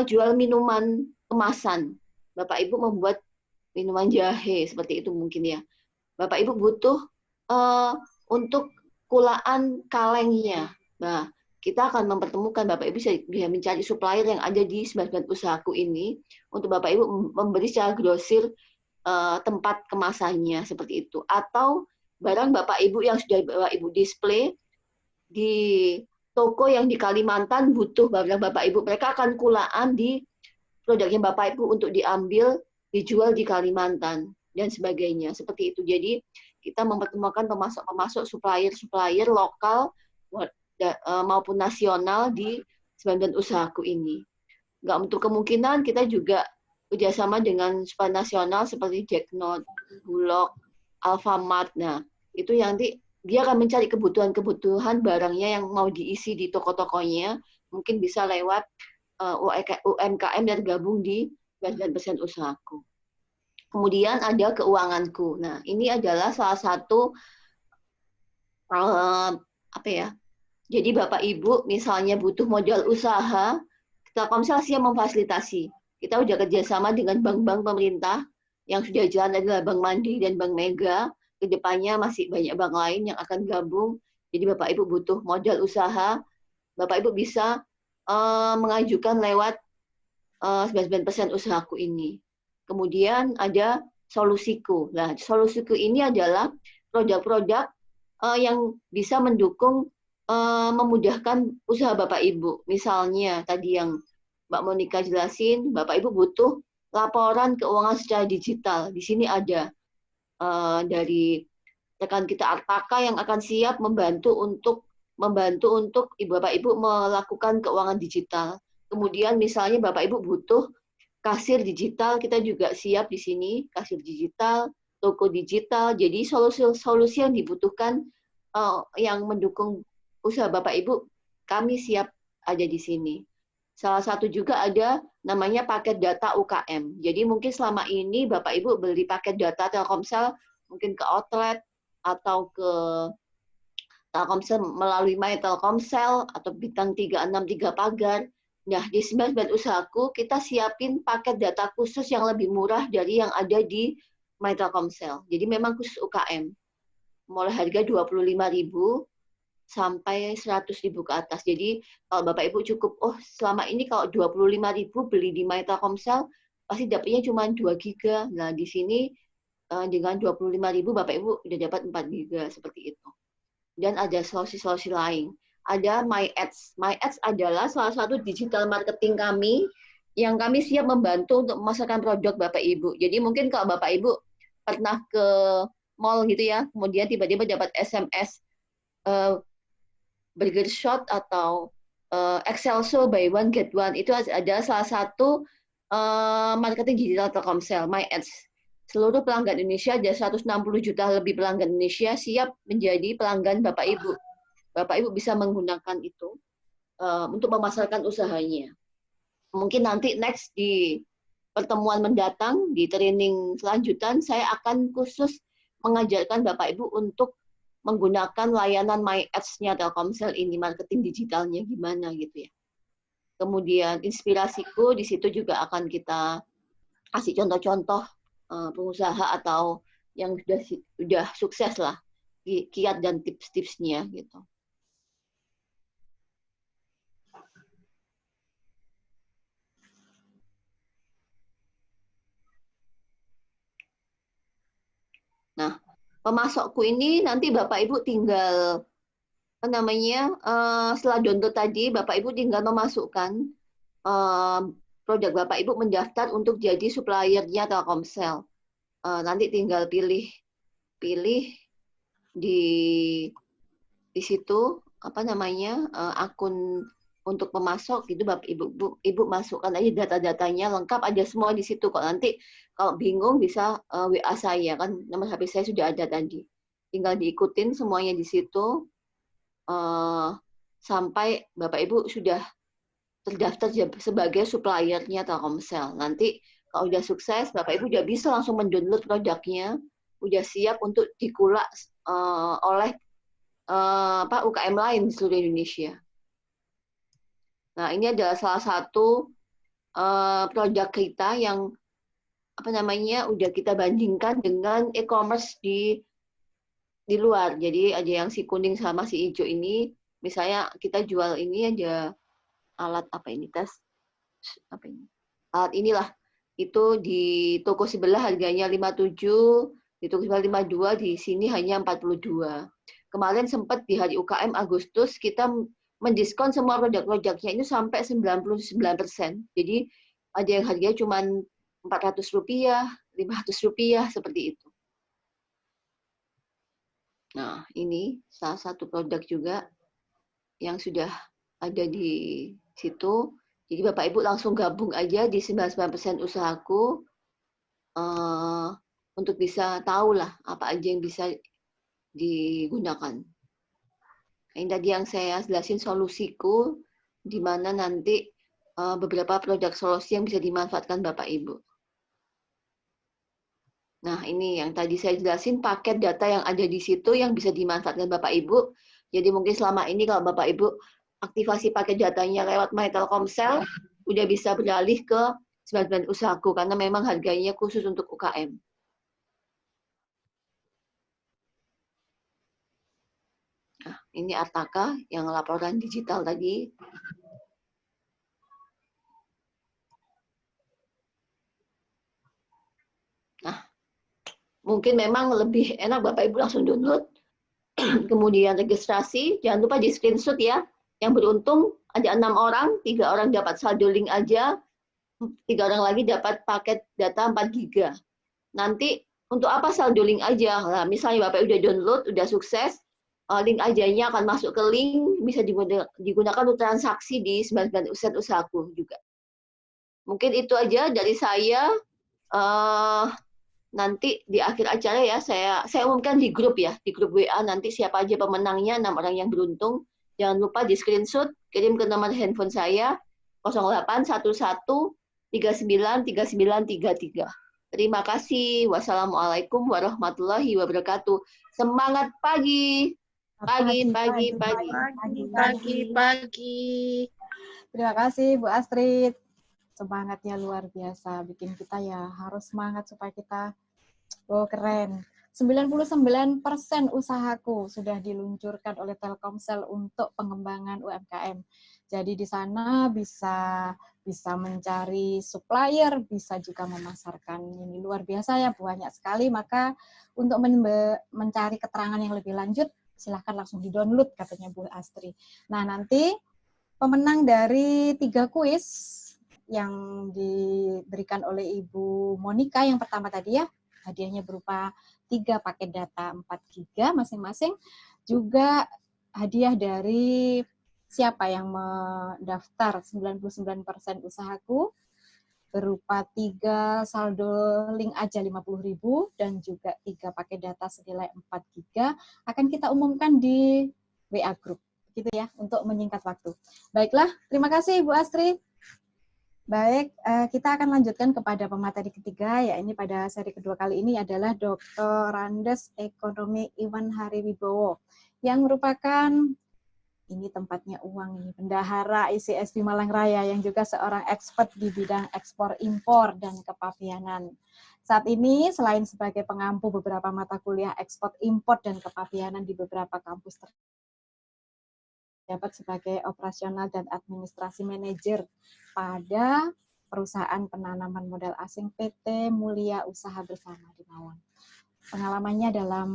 jual minuman kemasan. Bapak Ibu membuat minuman jahe seperti itu mungkin ya. Bapak Ibu butuh untuk kulaan kalengnya. Nah, kita akan mempertemukan Bapak Ibu bisa mencari supplier yang ada di 9 usahaku ini untuk Bapak Ibu memberi secara grosir tempat kemasannya seperti itu. Atau barang Bapak Ibu yang sudah Bapak Ibu display di toko yang di Kalimantan butuh barang Bapak Ibu, mereka akan kulaan di produknya Bapak Ibu untuk diambil, dijual di Kalimantan dan sebagainya seperti itu. Jadi kita mempertemukan pemasok-pemasok, supplier lokal maupun nasional di 9 usahaku ini. Nggak untuk kemungkinan kita juga kerjasama dengan supplier nasional seperti Jacknot, Bulog, Alfamart. Nah, itu yang nanti dia akan mencari kebutuhan barangnya yang mau diisi di toko-tokonya, mungkin bisa lewat UMKM dan gabung di 9% usahaku. Kemudian ada keuanganku. Nah, ini adalah salah satu jadi Bapak Ibu misalnya butuh modal usaha, Telkomsel siap memfasilitasi. Kita udah kerjasama dengan bank-bank pemerintah yang sudah jalan adalah Bank Mandiri dan Bank Mega. Kedepannya masih banyak bank lain yang akan gabung. Jadi Bapak Ibu butuh modal usaha, Bapak Ibu bisa mengajukan lewat 99% usahaku ini. Kemudian ada solusiku. Nah, solusiku ini adalah produk-produk yang bisa mendukung memudahkan usaha Bapak Ibu. Misalnya tadi yang Mbak Monica jelasin, Bapak Ibu butuh laporan keuangan secara digital. Di sini ada dari rekan kita Artaka yang akan siap membantu untuk Ibu Bapak Ibu melakukan keuangan digital. Kemudian misalnya Bapak Ibu butuh kasir digital, kita juga siap di sini, kasir digital, toko digital. Jadi solusi yang dibutuhkan yang mendukung usaha Bapak Ibu, kami siap ada di sini. Salah satu juga ada namanya paket data UKM. Jadi mungkin selama ini Bapak Ibu beli paket data Telkomsel mungkin ke outlet atau ke Telkomsel melalui My Telkomsel atau bintang 363 pagar. Nah, di 9 usahaku kita siapin paket data khusus yang lebih murah dari yang ada di My Telkomsel. Jadi memang khusus UKM. Mulai harga 25.000 sampai 100.000 ke atas. Jadi kalau Bapak Ibu cukup, selama ini kalau 25.000 beli di My Telkomsel, pasti dapatnya cuma 2 giga. Nah, di sini dengan 25.000 Bapak Ibu udah dapat 4 giga seperti itu. Dan ada solusi-solusi lain. Ada My Ads. My Ads adalah salah satu digital marketing kami yang kami siap membantu untuk memasarkan produk Bapak Ibu. Jadi mungkin kalau Bapak Ibu pernah ke mall gitu ya, kemudian tiba-tiba dapat SMS Burger Shot atau Excelso buy one get one, itu ada salah satu marketing digital Telkomsel, My Ads. Seluruh pelanggan Indonesia, ada 160 juta lebih pelanggan Indonesia siap menjadi pelanggan Bapak Ibu. Bapak Ibu bisa menggunakan itu untuk memasarkan usahanya. Mungkin nanti next di pertemuan mendatang, di training selanjutan, saya akan khusus mengajarkan Bapak Ibu untuk menggunakan layanan My Ads-nya Telkomsel ini, marketing digitalnya gimana gitu ya. Kemudian inspirasiku di situ juga akan kita kasih contoh-contoh pengusaha atau yang sudah sukses lah, kiat dan tips-tipsnya gitu. Nah, pemasokku ini nanti Bapak Ibu tinggal setelah download tadi Bapak Ibu tinggal memasukkan produk Bapak Ibu mendaftar untuk jadi suppliernya Telkomsel. Nanti tinggal pilih di situ apa namanya akun untuk pemasok itu Bapak Ibu masukkan aja data-datanya lengkap, ada semua di situ kok. Nanti kalau bingung bisa WA saya, kan nomor HP saya sudah ada tadi. Tinggal diikutin semuanya di situ sampai Bapak Ibu sudah terdaftar sebagai suppliernya Telkomsel. Nanti kalau udah sukses, Bapak Ibu udah bisa langsung mendownload produknya, udah siap untuk dikulak oleh UKM lain di seluruh Indonesia. Nah, ini adalah salah satu produk kita yang apa namanya udah kita bandingkan dengan e-commerce di luar. Jadi ada yang si kuning sama si hijau ini, misalnya kita jual ini ada alat apa ini apa ini? Alat inilah itu di toko sebelah harganya 57, di toko sebelah 52, di sini hanya 42. Kemarin sempat di hari UKM Agustus kita mendiskon semua produk-produknya ini sampai 99%. Jadi ada yang harganya cuma Rp400, Rp500 seperti itu. Nah, ini salah satu produk juga yang sudah ada di situ. Jadi Bapak Ibu langsung gabung aja di 99% usahaku untuk bisa tahu lah apa aja yang bisa digunakan. Ini tadi yang saya jelasin solusiku, di mana nanti beberapa produk solusi yang bisa dimanfaatkan Bapak Ibu. Nah, ini yang tadi saya jelasin paket data yang ada di situ yang bisa dimanfaatkan Bapak Ibu. Jadi mungkin selama ini kalau Bapak Ibu aktivasi paket datanya lewat My Telkomsel, udah bisa beralih ke 99 usahaku karena memang harganya khusus untuk UKM. Nah, ini Artaka yang laporan digital tadi. Nah, mungkin memang lebih enak Bapak Ibu langsung download, kemudian registrasi. Jangan lupa di screenshot ya. Yang beruntung ada 6 orang, 3 orang dapat saldo link aja, 3 orang lagi dapat paket data 4 GB. Nanti untuk apa saldo link aja? Nah, misalnya Bapak udah download, udah sukses, link ajanya akan masuk ke link, bisa digunakan untuk transaksi di 99 usahaku juga. Mungkin itu aja dari saya. Nanti di akhir acara ya, saya umumkan di grup ya, di grup WA nanti siapa aja pemenangnya, 6 orang yang beruntung. Jangan lupa di screenshot, kirim ke nomor handphone saya 0811 39 3933. Terima kasih. Wassalamualaikum warahmatullahi wabarakatuh. Semangat pagi. Pagi. Terima kasih Bu Astrid. Semangatnya luar biasa, bikin kita ya harus semangat supaya kita keren. 99% usahaku sudah diluncurkan oleh Telkomsel untuk pengembangan UMKM. Jadi di sana bisa mencari supplier, bisa juga memasarkan. Ini luar biasa ya, banyak sekali. Maka untuk mencari keterangan yang lebih lanjut, silahkan langsung di-download katanya Bu Astri. Nah, nanti pemenang dari 3 kuis yang diberikan oleh Ibu Monica yang pertama tadi ya, hadiahnya berupa 3 paket data 4 GB masing-masing, juga hadiah dari siapa yang mendaftar 99% usahaku berupa 3 saldo link aja 50.000 dan juga 3 paket data senilai 4 GB akan kita umumkan di WA Group, gitu ya, untuk menyingkat waktu. Baiklah, terima kasih Ibu Astrid. Baik, kita akan lanjutkan kepada pemateri ketiga, ya ini pada seri kedua kali ini adalah Dr. Andes Ekonomi Iwan Hariwibowo, yang merupakan, ini tempatnya uang ini, bendahara ICS di Malang Raya, yang juga seorang expert di bidang ekspor impor dan kepabeanan. Saat ini, selain sebagai pengampu beberapa mata kuliah ekspor impor dan kepabeanan di beberapa kampus dapat sebagai operasional dan administrasi manajer pada perusahaan penanaman modal asing PT Mulia Usaha Bersama di Malang. Pengalamannya dalam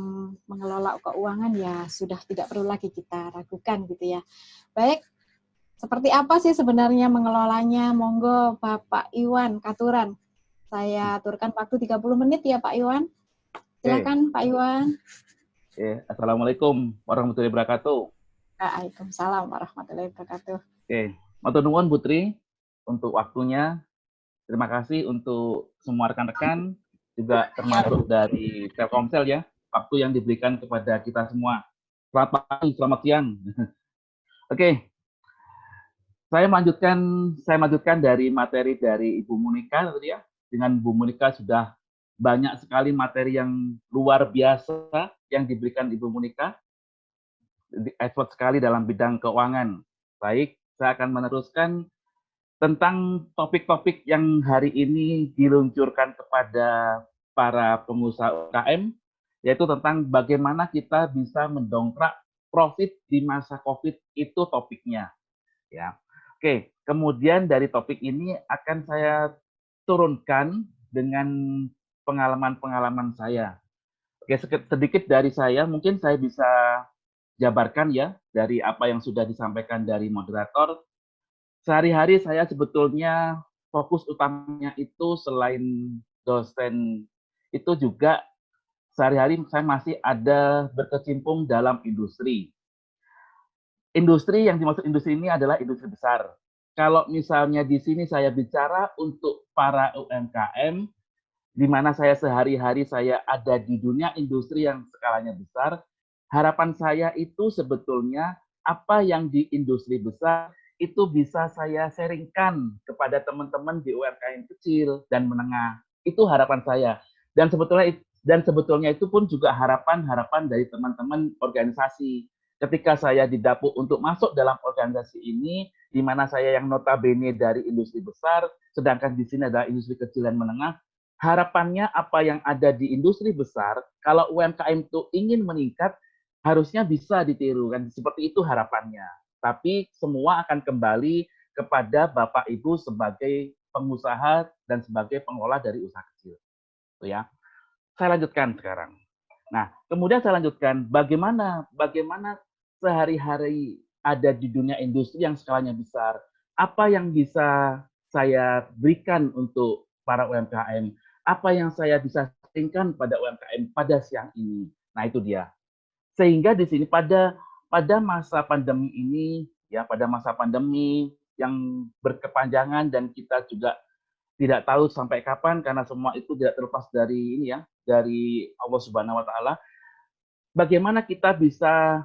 mengelola keuangan ya sudah tidak perlu lagi kita ragukan gitu ya. Baik, Seperti apa sih sebenarnya mengelolanya? Monggo Bapak Iwan Katuran. Saya aturkan waktu 30 menit ya Pak Iwan. Silakan Pak Iwan. Assalamualaikum warahmatullahi wabarakatuh. Waalaikumsalam warahmatullahi wabarakatuh. Matur nuwun Putri untuk waktunya. Terima kasih untuk semua rekan-rekan, juga termasuk dari Telkomsel ya, waktu yang diberikan kepada kita semua. Selamat pagi, selamat siang. Saya lanjutkan dari materi dari Ibu Monika tadi ya. Dengan Bu Monika sudah banyak sekali materi yang luar biasa yang diberikan Ibu Monika. Expert sekali dalam bidang keuangan. Baik, saya akan meneruskan tentang topik-topik yang hari ini diluncurkan kepada para pengusaha UKM, yaitu tentang bagaimana kita bisa mendongkrak profit di masa COVID, itu topiknya. Ya. Oke, kemudian dari topik ini akan saya turunkan dengan pengalaman-pengalaman saya. Oke, sedikit dari saya, mungkin saya bisa jabarkan ya dari apa yang sudah disampaikan dari moderator. Sehari-hari saya sebetulnya fokus utamanya itu selain dosen itu juga sehari-hari saya masih ada berkecimpung dalam industri. Industri yang dimaksud industri ini adalah industri besar. Kalau misalnya di sini saya bicara untuk para UMKM, di mana saya sehari-hari saya ada di dunia industri yang skalanya besar, harapan saya itu sebetulnya apa yang di industri besar itu bisa saya sharingkan kepada teman-teman di UMKM kecil dan menengah. Itu harapan saya. Dan sebetulnya itu pun juga harapan dari teman-teman organisasi. Ketika saya didapuk untuk masuk dalam organisasi ini, di mana saya yang notabene dari industri besar, sedangkan di sini adalah industri kecil dan menengah, harapannya apa yang ada di industri besar, kalau UMKM itu ingin meningkat, harusnya bisa ditiru kan, seperti itu harapannya. Tapi semua akan kembali kepada Bapak Ibu sebagai pengusaha dan sebagai pengelola dari usaha kecil. Itu ya. Saya lanjutkan sekarang. Nah, kemudian saya lanjutkan bagaimana sehari-hari ada di dunia industri yang skalanya besar. Apa yang bisa saya berikan untuk para UMKM? Apa yang saya bisa sharingkan pada UMKM pada siang ini? Nah, itu dia. Sehingga di sini pada masa pandemi ini, ya pada masa pandemi yang berkepanjangan dan kita juga tidak tahu sampai kapan karena semua itu tidak terlepas dari ini ya, dari Allah Subhanahu wa taala. Bagaimana kita bisa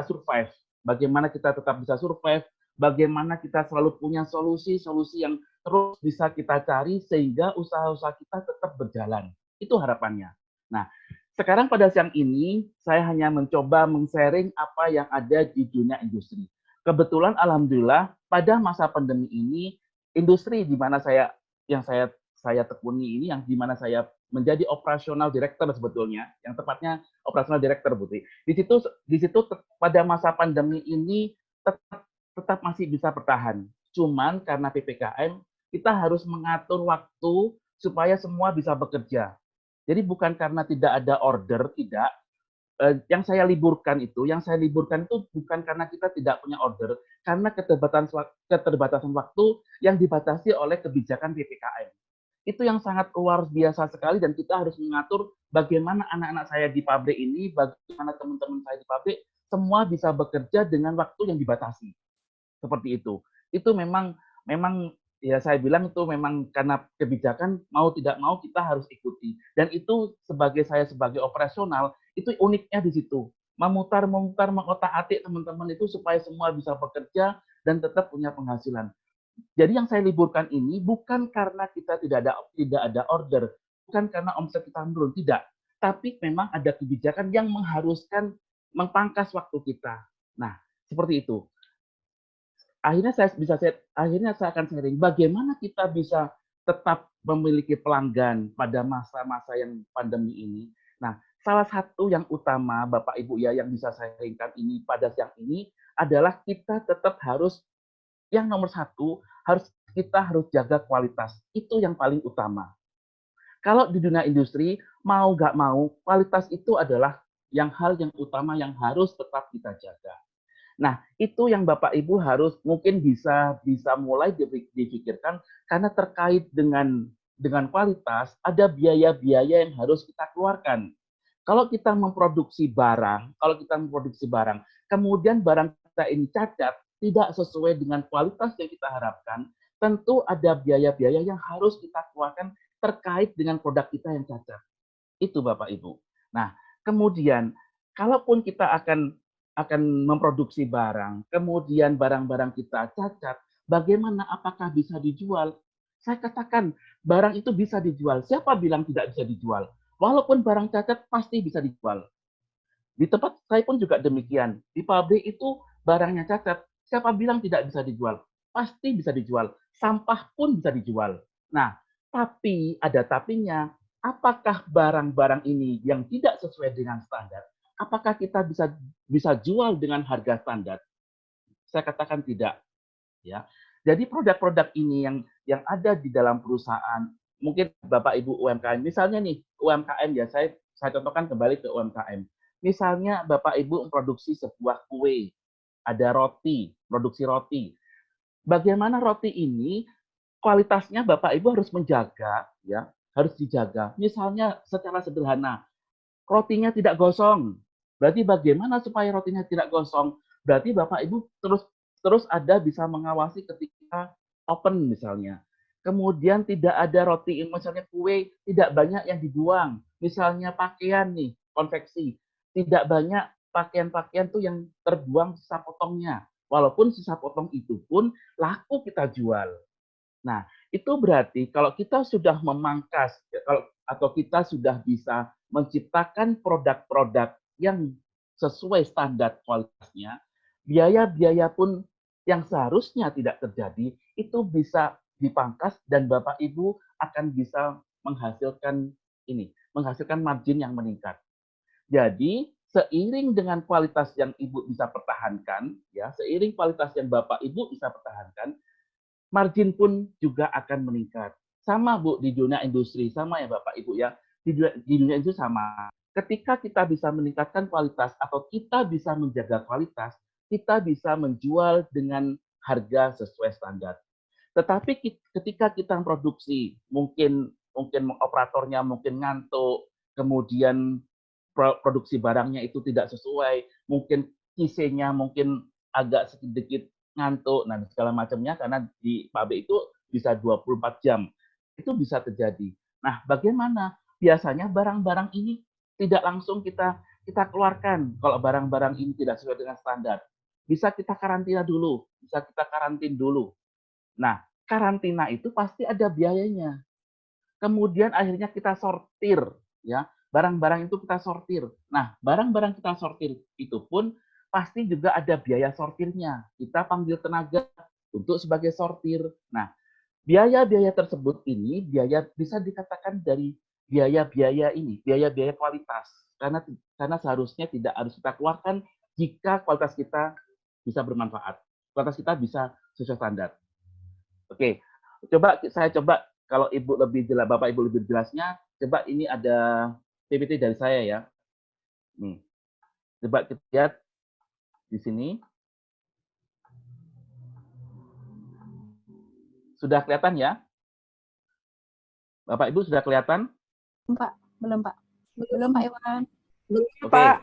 survive? Bagaimana kita tetap bisa survive? Bagaimana kita selalu punya solusi-solusi yang terus bisa kita cari sehingga usaha-usaha kita tetap berjalan. Itu harapannya. Nah, sekarang pada siang ini saya hanya mencoba men-sharing apa yang ada di dunia industri. Kebetulan alhamdulillah pada masa pandemi ini industri di mana saya tekuni ini, yang di mana saya menjadi operasional director sebetulnya, yang tepatnya operasional director Putri. Di situ pada masa pandemi ini tetap masih bisa bertahan. Cuman karena PPKM kita harus mengatur waktu supaya semua bisa bekerja. Jadi bukan karena tidak ada order, tidak. Yang saya liburkan itu bukan karena kita tidak punya order, karena keterbatasan waktu yang dibatasi oleh kebijakan PPKM. Itu yang sangat luar biasa sekali dan kita harus mengatur bagaimana anak-anak saya di pabrik ini, bagaimana teman-teman saya di pabrik, semua bisa bekerja dengan waktu yang dibatasi. Seperti itu. Itu memang ya saya bilang itu memang karena kebijakan mau tidak mau kita harus ikuti. Dan itu saya sebagai operasional, itu uniknya di situ. Memutar-mutar, mengotak-atik teman-teman itu supaya semua bisa bekerja dan tetap punya penghasilan. Jadi yang saya liburkan ini bukan karena kita tidak ada order, bukan karena omset kita menurun, tidak. Tapi memang ada kebijakan yang mengharuskan mempangkas waktu kita. Nah, seperti itu. Akhirnya saya akan sharing bagaimana kita bisa tetap memiliki pelanggan pada masa-masa yang pandemi ini. Nah, salah satu yang utama Bapak Ibu ya yang bisa saya sharingkan ini pada siang ini adalah kita tetap harus yang nomor satu, kita harus jaga kualitas. Itu yang paling utama. Kalau di dunia industri, mau nggak mau, kualitas itu adalah hal yang utama yang harus tetap kita jaga. Nah, itu yang Bapak Ibu harus mungkin bisa mulai dipikirkan karena terkait dengan kualitas ada biaya-biaya yang harus kita keluarkan. Kalau kita memproduksi barang, kemudian barang kita ini cacat, tidak sesuai dengan kualitas yang kita harapkan, tentu ada biaya-biaya yang harus kita keluarkan terkait dengan produk kita yang cacat. Itu Bapak Ibu. Nah, kemudian kalaupun kita akan memproduksi barang, kemudian barang-barang kita cacat, bagaimana apakah bisa dijual? Saya katakan barang itu bisa dijual. Siapa bilang tidak bisa dijual? Walaupun barang cacat pasti bisa dijual. Di tempat saya pun juga demikian. Di pabrik itu barangnya cacat. Siapa bilang tidak bisa dijual? Pasti bisa dijual. Sampah pun bisa dijual. Nah, tapi ada tapinya. Apakah barang-barang ini yang tidak sesuai dengan standar? Apakah kita bisa jual dengan harga standar? Saya katakan tidak. Ya, jadi produk-produk ini yang ada di dalam perusahaan, mungkin Bapak Ibu UMKM, misalnya nih UMKM ya, saya contohkan kembali ke UMKM. Misalnya Bapak Ibu memproduksi sebuah kue, ada roti, produksi roti. Bagaimana roti ini kualitasnya Bapak Ibu harus menjaga, ya, harus dijaga. Misalnya secara sederhana, rotinya tidak gosong. Berarti bagaimana supaya rotinya tidak gosong? Berarti Bapak Ibu terus ada bisa mengawasi ketika open misalnya. Kemudian tidak ada roti, misalnya kue, tidak banyak yang dibuang. Misalnya pakaian nih, konveksi. Tidak banyak pakaian-pakaian tuh yang terbuang sisa potongnya. Walaupun sisa potong itu pun laku kita jual. Nah, itu berarti kalau kita sudah memangkas atau kita sudah bisa menciptakan produk-produk yang sesuai standar kualitasnya, biaya-biaya pun yang seharusnya tidak terjadi itu bisa dipangkas dan Bapak Ibu akan bisa menghasilkan margin yang meningkat. Jadi, seiring dengan kualitas yang Ibu bisa pertahankan, ya, seiring kualitas yang Bapak Ibu bisa pertahankan, margin pun juga akan meningkat. Sama Bu di dunia industri, sama ya Bapak Ibu ya. Di dunia industri sama. Ketika kita bisa meningkatkan kualitas atau kita bisa menjaga kualitas, kita bisa menjual dengan harga sesuai standar. Tetapi ketika kita produksi, mungkin operatornya mungkin ngantuk, kemudian produksi barangnya itu tidak sesuai, mungkin QC-nya mungkin agak sedikit ngantuk, nah segala macamnya karena di pabrik itu bisa 24 jam. Itu bisa terjadi. Nah, bagaimana? Biasanya barang-barang ini tidak langsung kita keluarkan kalau barang-barang ini tidak sesuai dengan standar. Bisa kita karantina dulu, bisa kita karantin dulu. Nah, karantina itu pasti ada biayanya. Kemudian akhirnya kita sortir, ya. Barang-barang itu kita sortir. Nah, barang-barang kita sortir itu pun pasti juga ada biaya sortirnya. Kita panggil tenaga untuk sebagai sortir. Nah, biaya-biaya tersebut ini biaya bisa dikatakan dari biaya-biaya kualitas. Karena seharusnya tidak harus kita keluarkan jika kualitas kita bisa bermanfaat. Kualitas kita bisa sesuai standar. Oke, saya coba kalau Ibu lebih jelas, Bapak Ibu lebih jelasnya, coba ini ada PPT dari saya ya. Nih, coba kita lihat di sini. Sudah kelihatan ya? Bapak Ibu sudah kelihatan? Pak, belum Pak. Belum Pak Iwan. Oke. Pak.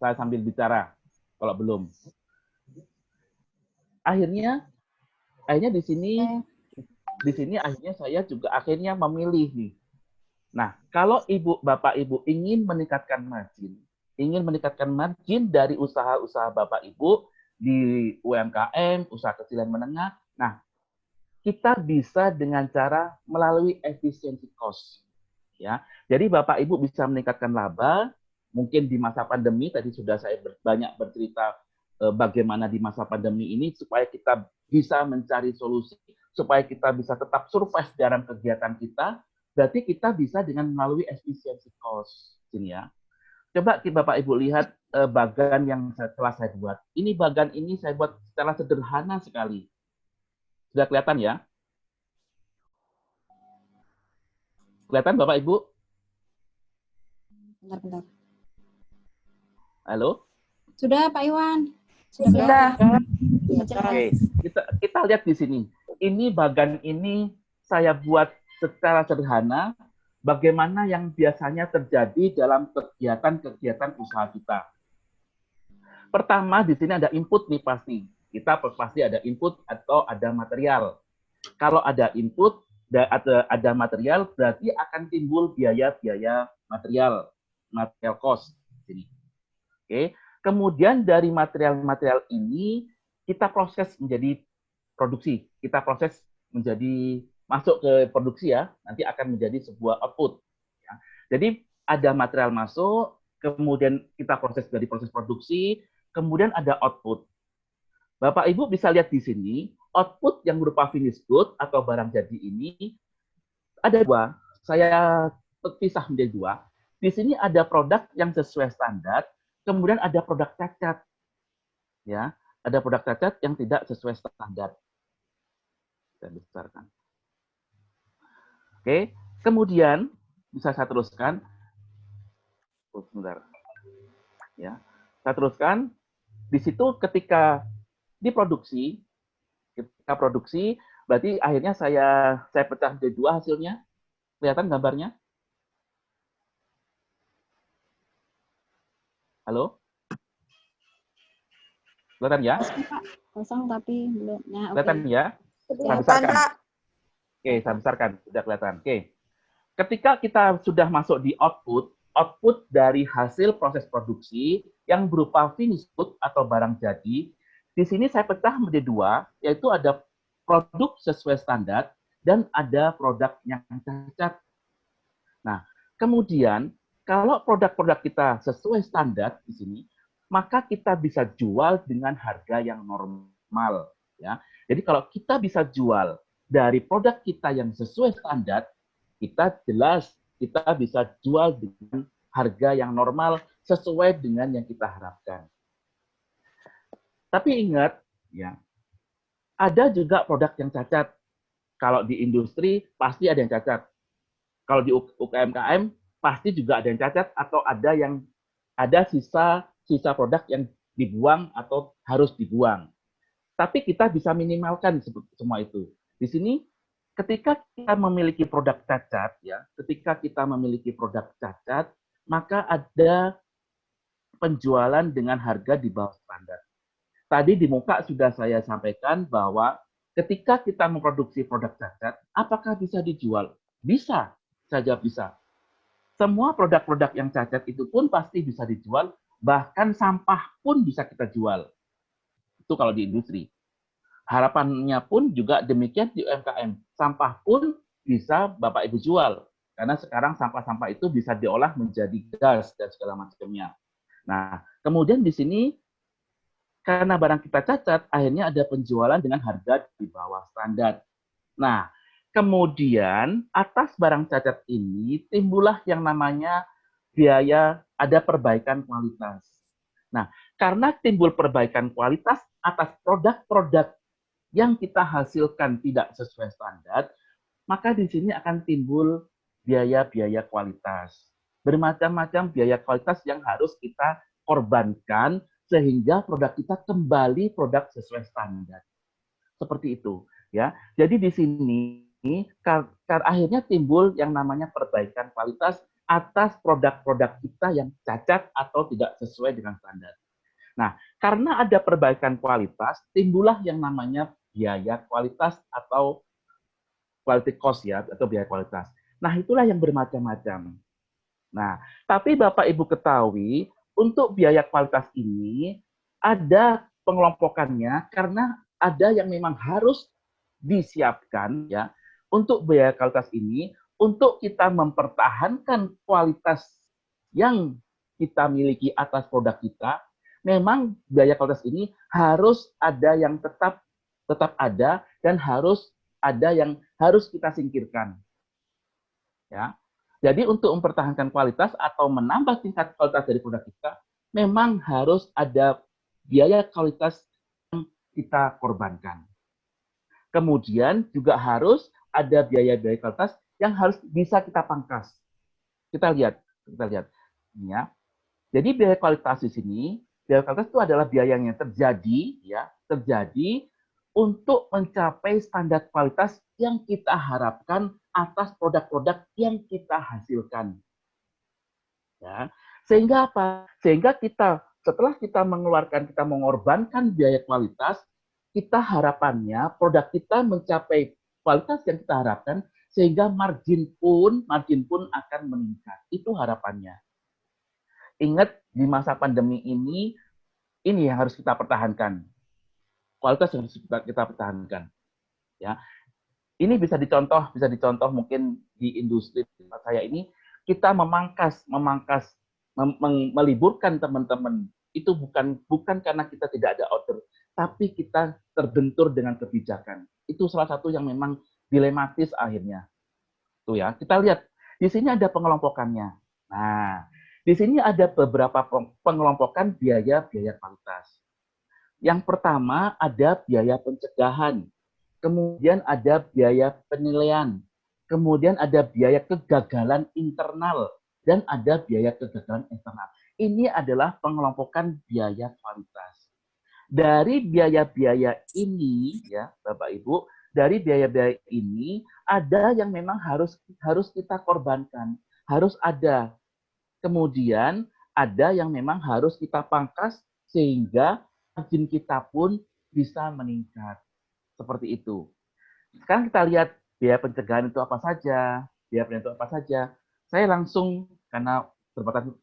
Saya sambil bicara kalau belum. Akhirnya di sini akhirnya saya juga akhirnya memilih nih. Nah, kalau Bapak Ibu ingin meningkatkan margin dari usaha-usaha Bapak Ibu di UMKM, usaha kecil dan menengah. Nah, kita bisa dengan cara melalui efisiensi cost. Ya. Jadi Bapak Ibu bisa meningkatkan laba, mungkin di masa pandemi tadi sudah saya banyak bercerita bagaimana di masa pandemi ini supaya kita bisa mencari solusi, supaya kita bisa tetap survive dalam kegiatan kita, berarti kita bisa dengan melalui efisiensi cost. Sini ya. Coba Bapak Ibu lihat bagan yang telah saya buat. Ini bagan ini saya buat secara sederhana sekali. Sudah kelihatan ya? Kelihatan Bapak Ibu? Bentar. Halo? Sudah Pak Iwan? Sudah. Oke, kita lihat di sini. Ini bagan ini saya buat secara sederhana bagaimana yang biasanya terjadi dalam kegiatan-kegiatan usaha kita. Pertama, di sini ada input nih pasti. Kita pasti ada input atau ada material. Kalau ada input, ada material, berarti akan timbul biaya-biaya material cost. Sini. Oke. Kemudian dari material-material ini, kita proses menjadi produksi. Kita proses menjadi masuk ke produksi ya, nanti akan menjadi sebuah output. Ya. Jadi ada material masuk, kemudian kita proses dari proses produksi, kemudian ada output. Bapak Ibu bisa lihat di sini, output yang berupa finished good atau barang jadi ini ada dua. Saya pisah menjadi dua. Di sini ada produk yang sesuai standar, kemudian ada produk cacat. Ya, ada produk cacat yang tidak sesuai standar. Saya besarkan. Oke, kemudian bisa saya teruskan. Sebentar. Ya, saya teruskan. Di situ ketika diproduksi, berarti akhirnya saya pecah menjadi dua hasilnya. Kelihatan gambarnya? Halo? Kelihatan ya? Kosong tapi belum. Nah, Kelihatan ya? Saya besarkan. Oke, saya besarkan. Sudah kelihatan. Oke. Ketika kita sudah masuk di output dari hasil proses produksi yang berupa finished good atau barang jadi, di sini saya pecah menjadi dua, yaitu ada produk sesuai standar dan ada produk yang cacat. Nah, kemudian kalau produk-produk kita sesuai standar di sini, maka kita bisa jual dengan harga yang normal. Ya. Jadi kalau kita bisa jual dari produk kita yang sesuai standar, kita jelas kita bisa jual dengan harga yang normal sesuai dengan yang kita harapkan. Tapi ingat, ya, ada juga produk yang cacat. Kalau di industri pasti ada yang cacat. Kalau di UMKM pasti juga ada yang cacat atau ada sisa produk yang dibuang atau harus dibuang. Tapi kita bisa minimalkan semua itu. Di sini ketika kita memiliki produk cacat, ya, maka ada penjualan dengan harga di bawah standar. Tadi di muka sudah saya sampaikan bahwa ketika kita memproduksi produk cacat, apakah bisa dijual? Bisa, saja bisa. Semua produk-produk yang cacat itu pun pasti bisa dijual, bahkan sampah pun bisa kita jual. Itu kalau di industri. Harapannya pun juga demikian di UMKM. Sampah pun bisa Bapak Ibu jual. Karena sekarang sampah-sampah itu bisa diolah menjadi gas dan segala macamnya. Nah, kemudian di sini karena barang kita cacat, akhirnya ada penjualan dengan harga di bawah standar. Nah, kemudian atas barang cacat ini timbullah yang namanya biaya ada perbaikan kualitas. Nah, karena timbul perbaikan kualitas atas produk-produk yang kita hasilkan tidak sesuai standar, maka di sini akan timbul biaya-biaya kualitas. Bermacam-macam biaya kualitas yang harus kita korbankan sehingga produk kita kembali produk sesuai standar. Seperti itu, ya. Jadi di sini akhirnya timbul yang namanya perbaikan kualitas atas produk-produk kita yang cacat atau tidak sesuai dengan standar. Nah, karena ada perbaikan kualitas, timbullah yang namanya biaya kualitas atau quality cost ya, atau biaya kualitas. Nah, itulah yang bermacam-macam. Nah, tapi Bapak Ibu ketahui, untuk biaya kualitas ini ada pengelompokannya karena ada yang memang harus disiapkan ya untuk biaya kualitas ini untuk kita mempertahankan kualitas yang kita miliki atas produk kita. Memang biaya kualitas ini harus ada yang tetap ada dan harus ada yang harus kita singkirkan. Ya. Jadi untuk mempertahankan kualitas atau menambah tingkat kualitas dari produk kita, memang harus ada biaya kualitas yang kita korbankan. Kemudian juga harus ada biaya-biaya kualitas yang harus bisa kita pangkas. Kita lihat. Ya. Jadi biaya kualitas di sini Biaya kualitas itu adalah biaya yang terjadi untuk mencapai standar kualitas yang kita harapkan atas produk-produk yang kita hasilkan. Ya. Sehingga apa? Sehingga setelah kita mengorbankan biaya kualitas, kita harapannya produk kita mencapai kualitas yang kita harapkan, sehingga margin pun akan meningkat. Itu harapannya. Ingat, di masa pandemi ini yang harus kita pertahankan. Kualitas yang harus kita pertahankan. Ya, ini bisa dicontoh mungkin di industri saya ini, kita meliburkan teman-teman itu bukan karena kita tidak ada order, tapi kita terbentur dengan kebijakan. Itu salah satu yang memang dilematis akhirnya. Tuh ya, kita lihat di sini ada pengelompokannya. Nah, di sini ada beberapa pengelompokan biaya kualitas. Yang pertama ada biaya pencegahan, kemudian ada biaya penilaian, kemudian ada biaya kegagalan internal, dan ada biaya kegagalan eksternal. Ini adalah pengelompokan biaya kualitas. Dari biaya-biaya ini, ya Bapak Ibu, dari biaya-biaya ini ada yang memang harus kita korbankan, harus ada. Kemudian ada yang memang harus kita pangkas sehingga margin kita pun bisa meningkat. Seperti itu. Sekarang kita lihat biaya pencegahan itu apa saja, biaya pencegahan itu apa saja. Saya langsung, karena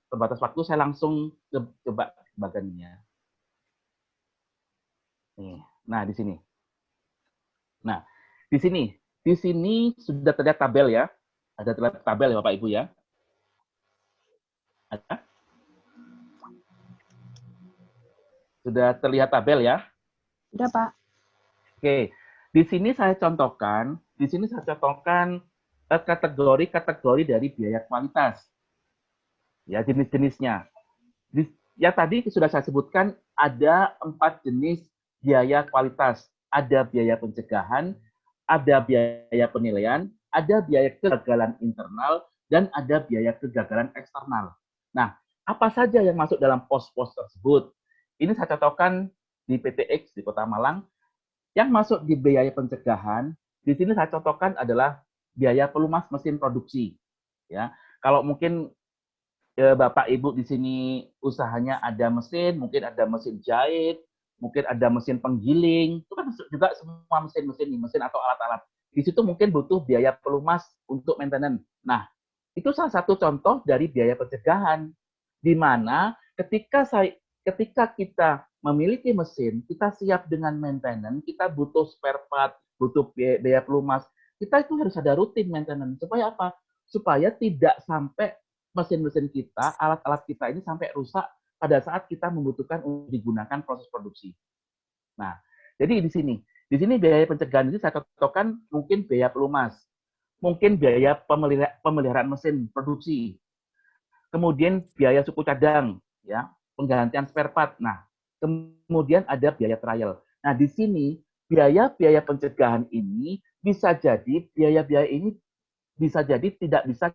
terbatas waktu, saya langsung coba bagiannya. Nah, di sini. Nah, di sini sudah terlihat tabel ya. Ada terlihat tabel ya Bapak Ibu ya. Ada? Sudah terlihat tabel ya? Sudah, Pak. Oke. Di sini saya contohkan kategori-kategori dari biaya kualitas. Ya, jenis-jenisnya. Ya tadi sudah saya sebutkan ada 4 jenis biaya kualitas. Ada biaya pencegahan, ada biaya penilaian, ada biaya kegagalan internal, dan ada biaya kegagalan eksternal. Nah, apa saja yang masuk dalam pos-pos tersebut? Ini saya contohkan di PTX di Kota Malang. Yang masuk di biaya pencegahan, di sini saya contohkan adalah biaya pelumas mesin produksi. Ya, kalau mungkin Bapak Ibu di sini usahanya ada mesin, mungkin ada mesin jahit, mungkin ada mesin penggiling, itu kan juga semua mesin atau alat-alat. Di situ mungkin butuh biaya pelumas untuk maintenance. Nah, itu salah satu contoh dari biaya pencegahan, di mana ketika kita memiliki mesin, kita siap dengan maintenance, kita butuh spare part, butuh biaya pelumas, kita itu harus ada rutin maintenance. Supaya apa? Supaya tidak sampai mesin-mesin kita, alat-alat kita ini sampai rusak pada saat kita membutuhkan untuk digunakan proses produksi. Nah, jadi di sini biaya pencegahan ini saya contohkan mungkin biaya pelumas, mungkin biaya pemeliharaan mesin produksi, kemudian biaya suku cadang, ya, penggantian spare part. Nah, kemudian ada biaya trial. Nah, di sini biaya-biaya pencegahan ini bisa jadi tidak bisa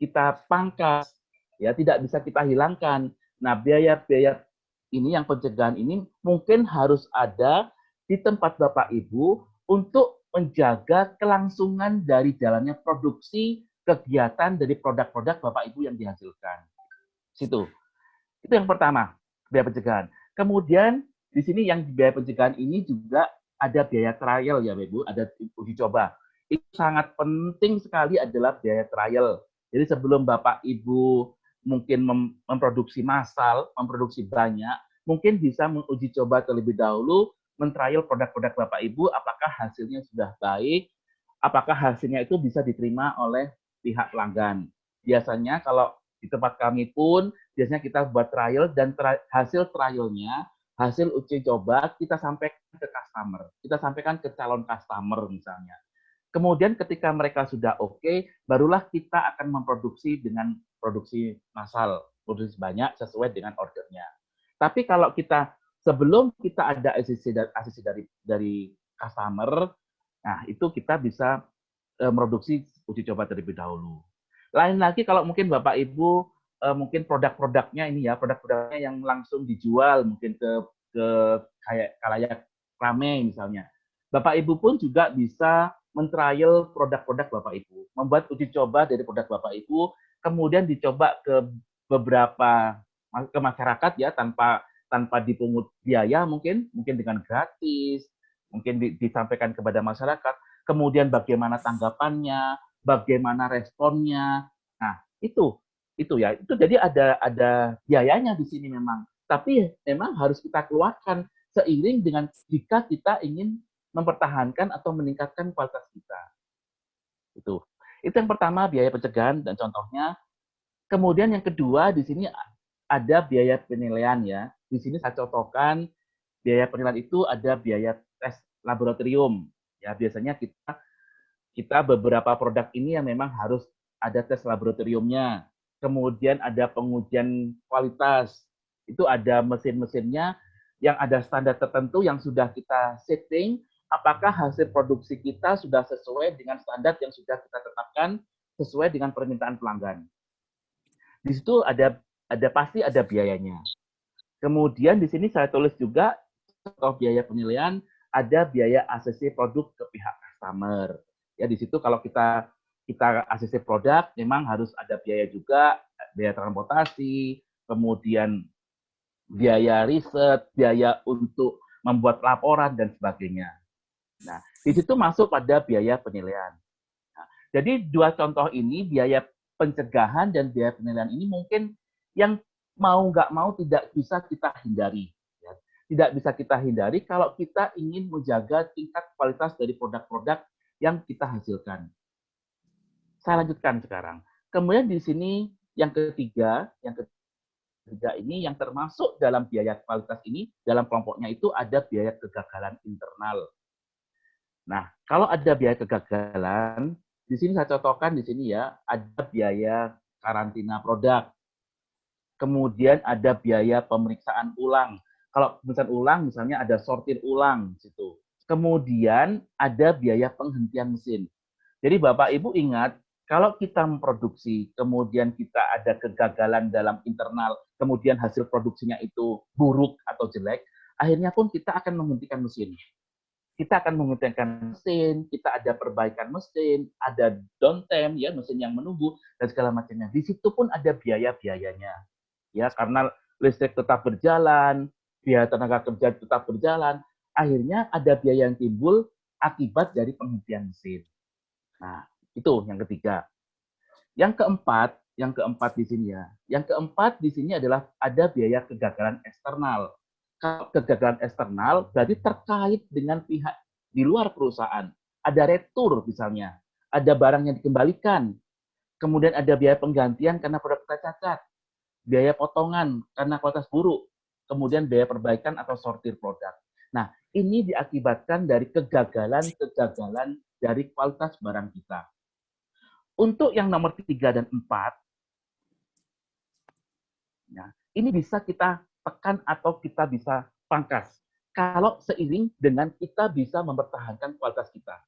kita pangkas, ya, tidak bisa kita hilangkan. Nah, biaya-biaya ini yang pencegahan ini mungkin harus ada di tempat Bapak Ibu untuk menjaga kelangsungan dari jalannya produksi kegiatan dari produk-produk Bapak Ibu yang dihasilkan. Situ. Itu yang pertama, biaya pencegahan. Kemudian di sini yang biaya pencegahan ini juga ada biaya trial ya Bapak Ibu, ada uji coba. Itu sangat penting sekali adalah biaya trial. Jadi sebelum Bapak Ibu mungkin memproduksi massal, memproduksi banyak, mungkin bisa menguji coba terlebih dahulu, men-trial produk-produk Bapak Ibu, apakah hasilnya sudah baik, apakah hasilnya itu bisa diterima oleh pihak pelanggan. Biasanya kalau di tempat kami pun, biasanya kita buat trial, dan hasil trialnya, hasil uji coba, kita sampaikan ke customer. Kita sampaikan ke calon customer misalnya. Kemudian ketika mereka sudah oke, barulah kita akan memproduksi dengan produksi massal, produksi banyak sesuai dengan ordernya. Tapi kalau sebelum kita ada asisi dari customer, nah itu kita bisa produksi uji coba terlebih dahulu. Lain lagi kalau mungkin Bapak Ibu mungkin produk-produknya ini ya, produk-produknya yang langsung dijual mungkin ke kayak kalayak rame misalnya. Bapak Ibu pun juga bisa men-trial produk-produk Bapak Ibu, membuat uji coba dari produk Bapak Ibu, kemudian dicoba ke beberapa ke masyarakat ya tanpa dipungut biaya mungkin dengan gratis, mungkin disampaikan kepada masyarakat, kemudian bagaimana tanggapannya, bagaimana responnya. Nah, itu ya. Itu jadi ada biayanya di sini memang. Tapi memang harus kita keluarkan seiring dengan jika kita ingin mempertahankan atau meningkatkan kualitas kita. Itu yang pertama, biaya pencegahan dan contohnya. Kemudian yang kedua di sini ada biaya penilaian ya. Di sini saya contohkan biaya penilaian itu ada biaya tes laboratorium. Ya, biasanya kita beberapa produk ini yang memang harus ada tes laboratoriumnya. Kemudian ada pengujian kualitas. Itu ada mesin-mesinnya yang ada standar tertentu yang sudah kita setting, apakah hasil produksi kita sudah sesuai dengan standar yang sudah kita tetapkan sesuai dengan permintaan pelanggan. Di situ pasti ada biayanya. Kemudian di sini saya tulis juga contoh biaya penilaian, ada biaya ACC produk ke pihak customer. Ya, di situ kalau kita ACC produk memang harus ada biaya juga, biaya transportasi, kemudian biaya riset, biaya untuk membuat laporan dan sebagainya. Nah, di situ masuk pada biaya penilaian. Nah, jadi dua contoh ini, biaya pencegahan dan biaya penilaian ini mungkin yang mau nggak mau tidak bisa kita hindari. Ya. Tidak bisa kita hindari kalau kita ingin menjaga tingkat kualitas dari produk-produk yang kita hasilkan. Saya lanjutkan sekarang. Kemudian di sini yang ketiga ini yang termasuk dalam biaya kualitas ini, dalam kelompoknya itu ada biaya kegagalan internal. Nah, kalau ada biaya kegagalan, di sini saya contohkan di sini ya, ada biaya karantina produk. Kemudian ada biaya pemeriksaan ulang. Kalau pemeriksaan ulang misalnya ada sortir ulang di situ. Kemudian ada biaya penghentian mesin. Jadi Bapak Ibu ingat, kalau kita memproduksi, kemudian kita ada kegagalan dalam internal, kemudian hasil produksinya itu buruk atau jelek, akhirnya pun kita akan menghentikan mesin. Kita akan menghentikan mesin, kita ada perbaikan mesin, ada downtime, ya mesin yang menunggu, dan segala macamnya. Di situ pun ada biaya-biayanya. Ya, karena listrik tetap berjalan, biaya tenaga kerja tetap berjalan, akhirnya ada biaya yang timbul akibat dari penghentian mesin. Nah, itu yang ketiga. Yang keempat di sini ya. Yang keempat di sini adalah ada biaya kegagalan eksternal. Kalau kegagalan eksternal berarti terkait dengan pihak di luar perusahaan. Ada retur misalnya, ada barang yang dikembalikan, kemudian ada biaya penggantian karena produk kita cacat, biaya potongan karena kualitas buruk, kemudian biaya perbaikan atau sortir produk. Nah, ini diakibatkan dari kegagalan dari kualitas barang kita. Untuk yang nomor 3 dan 4, ya, ini bisa kita tekan atau kita bisa pangkas kalau seiring dengan kita bisa mempertahankan kualitas kita.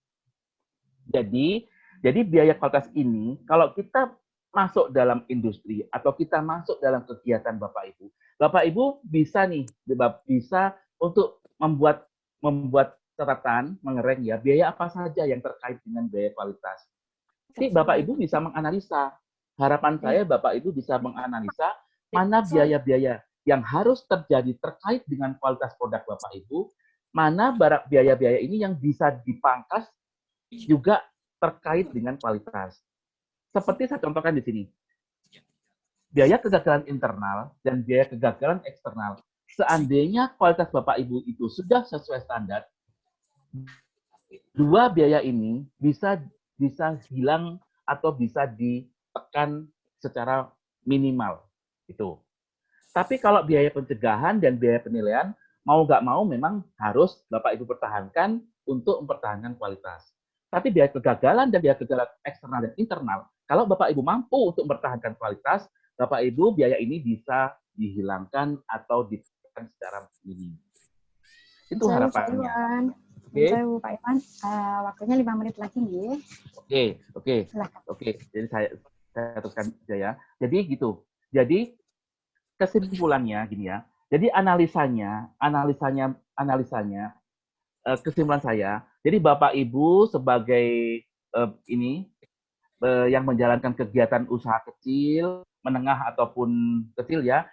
Jadi biaya kualitas ini kalau kita masuk dalam industri atau kita masuk dalam kegiatan Bapak Ibu bisa untuk membuat catatan, mengereng ya biaya apa saja yang terkait dengan biaya kualitas. Jadi Bapak Ibu bisa menganalisa. Harapan saya Bapak Ibu bisa menganalisa mana biaya-biaya yang harus terjadi terkait dengan kualitas produk Bapak Ibu, mana biaya-biaya ini yang bisa dipangkas juga terkait dengan kualitas. Seperti saya contohkan di sini. Biaya kegagalan internal dan biaya kegagalan eksternal. Seandainya kualitas Bapak Ibu itu sudah sesuai standar, dua biaya ini bisa hilang atau bisa ditekan secara minimal. Itu. Tapi kalau biaya pencegahan dan biaya penilaian, mau nggak mau memang harus Bapak Ibu pertahankan untuk mempertahankan kualitas. Tapi biaya kegagalan dan biaya kegagalan eksternal dan internal, kalau Bapak Ibu mampu untuk mempertahankan kualitas, Bapak Ibu biaya ini bisa dihilangkan atau ditekan secara minim. Itu harapannya. Oke. Pak Iwan, waktunya 5 menit lagi nih. Oke. Jadi saya teruskan saja ya. Jadi gitu. Jadi kesimpulannya gini ya. Jadi analisanya kesimpulan saya. Jadi Bapak Ibu sebagai yang menjalankan kegiatan usaha kecil, menengah ataupun kecil ya,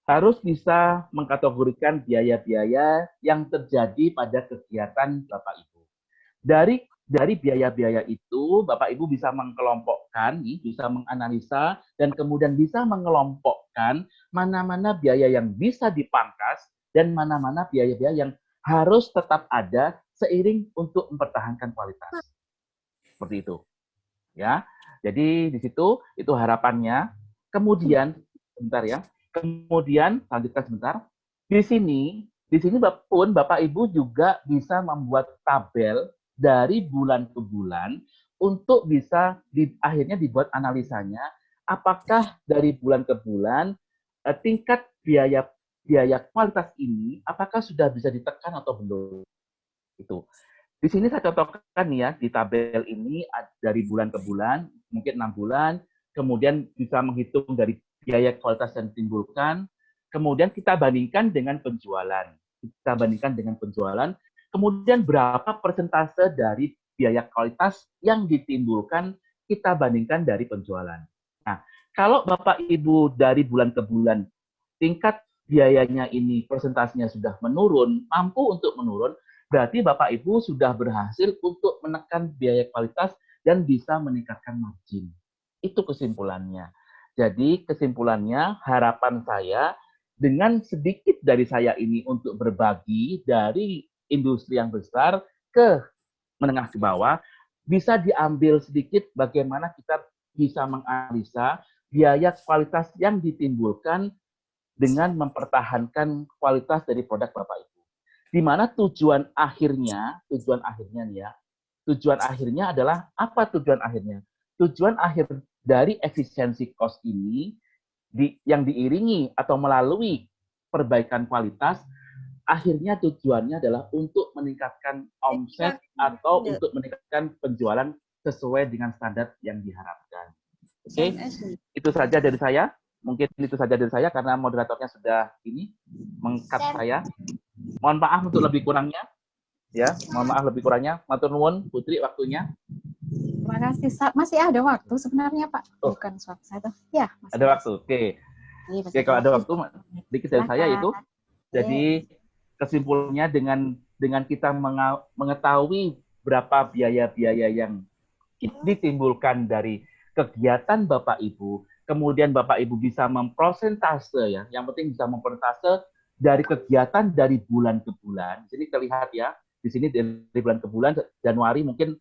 harus bisa mengkategorikan biaya-biaya yang terjadi pada kegiatan Bapak Ibu. Dari biaya-biaya itu, Bapak Ibu bisa mengkelompokkan, bisa menganalisa, dan kemudian bisa mengelompokkan mana-mana biaya yang bisa dipangkas dan mana-mana biaya-biaya yang harus tetap ada seiring untuk mempertahankan kualitas. Seperti itu. Ya. Jadi di situ itu harapannya. Kemudian sebentar ya. Kemudian lanjutkan sebentar. Di sini pun Bapak Ibu juga bisa membuat tabel dari bulan ke bulan untuk bisa akhirnya dibuat analisanya apakah dari bulan ke bulan tingkat biaya kualitas ini apakah sudah bisa ditekan atau belum. Itu. Di sini saya contohkan nih ya, di tabel ini dari bulan ke bulan, mungkin 6 bulan, kemudian bisa menghitung dari biaya kualitas yang ditimbulkan, kemudian kita bandingkan dengan penjualan. Kemudian berapa persentase dari biaya kualitas yang ditimbulkan kita bandingkan dari penjualan. Nah, kalau Bapak Ibu dari bulan ke bulan tingkat biayanya ini persentasenya sudah menurun, mampu untuk menurun, berarti Bapak Ibu sudah berhasil untuk menekan biaya kualitas dan bisa meningkatkan margin. Itu kesimpulannya. Jadi kesimpulannya harapan saya dengan sedikit dari saya ini untuk berbagi dari industri yang besar ke menengah ke bawah, bisa diambil sedikit bagaimana kita bisa menganalisa biaya kualitas yang ditimbulkan dengan mempertahankan kualitas dari produk Bapak Ibu. Di mana tujuan akhirnya nih ya, tujuan akhirnya adalah apa tujuan akhirnya? Tujuan akhir dari efisiensi cost ini yang diiringi atau melalui perbaikan kualitas, akhirnya tujuannya adalah untuk meningkatkan omset atau untuk meningkatkan penjualan sesuai dengan standar yang diharapkan. Oke, itu saja dari saya. Mungkin itu saja dari saya karena moderatornya sudah meng-cut saya. Mohon maaf untuk lebih kurangnya. Ya, mohon maaf lebih kurangnya. Matur nuwun Putri waktunya. Terima kasih. Masih ada waktu sebenarnya Pak. Bukan suatu saya. Ya, masih ada waktu. Oke. Oke, kalau ada waktu sedikit dari saya itu. Jadi kesimpulannya dengan kita mengetahui berapa biaya-biaya yang ditimbulkan dari kegiatan Bapak Ibu, kemudian Bapak Ibu bisa memprosentase ya, yang penting bisa memprosentase dari kegiatan dari bulan ke bulan. Jadi terlihat ya, di sini dari bulan ke bulan, Januari mungkin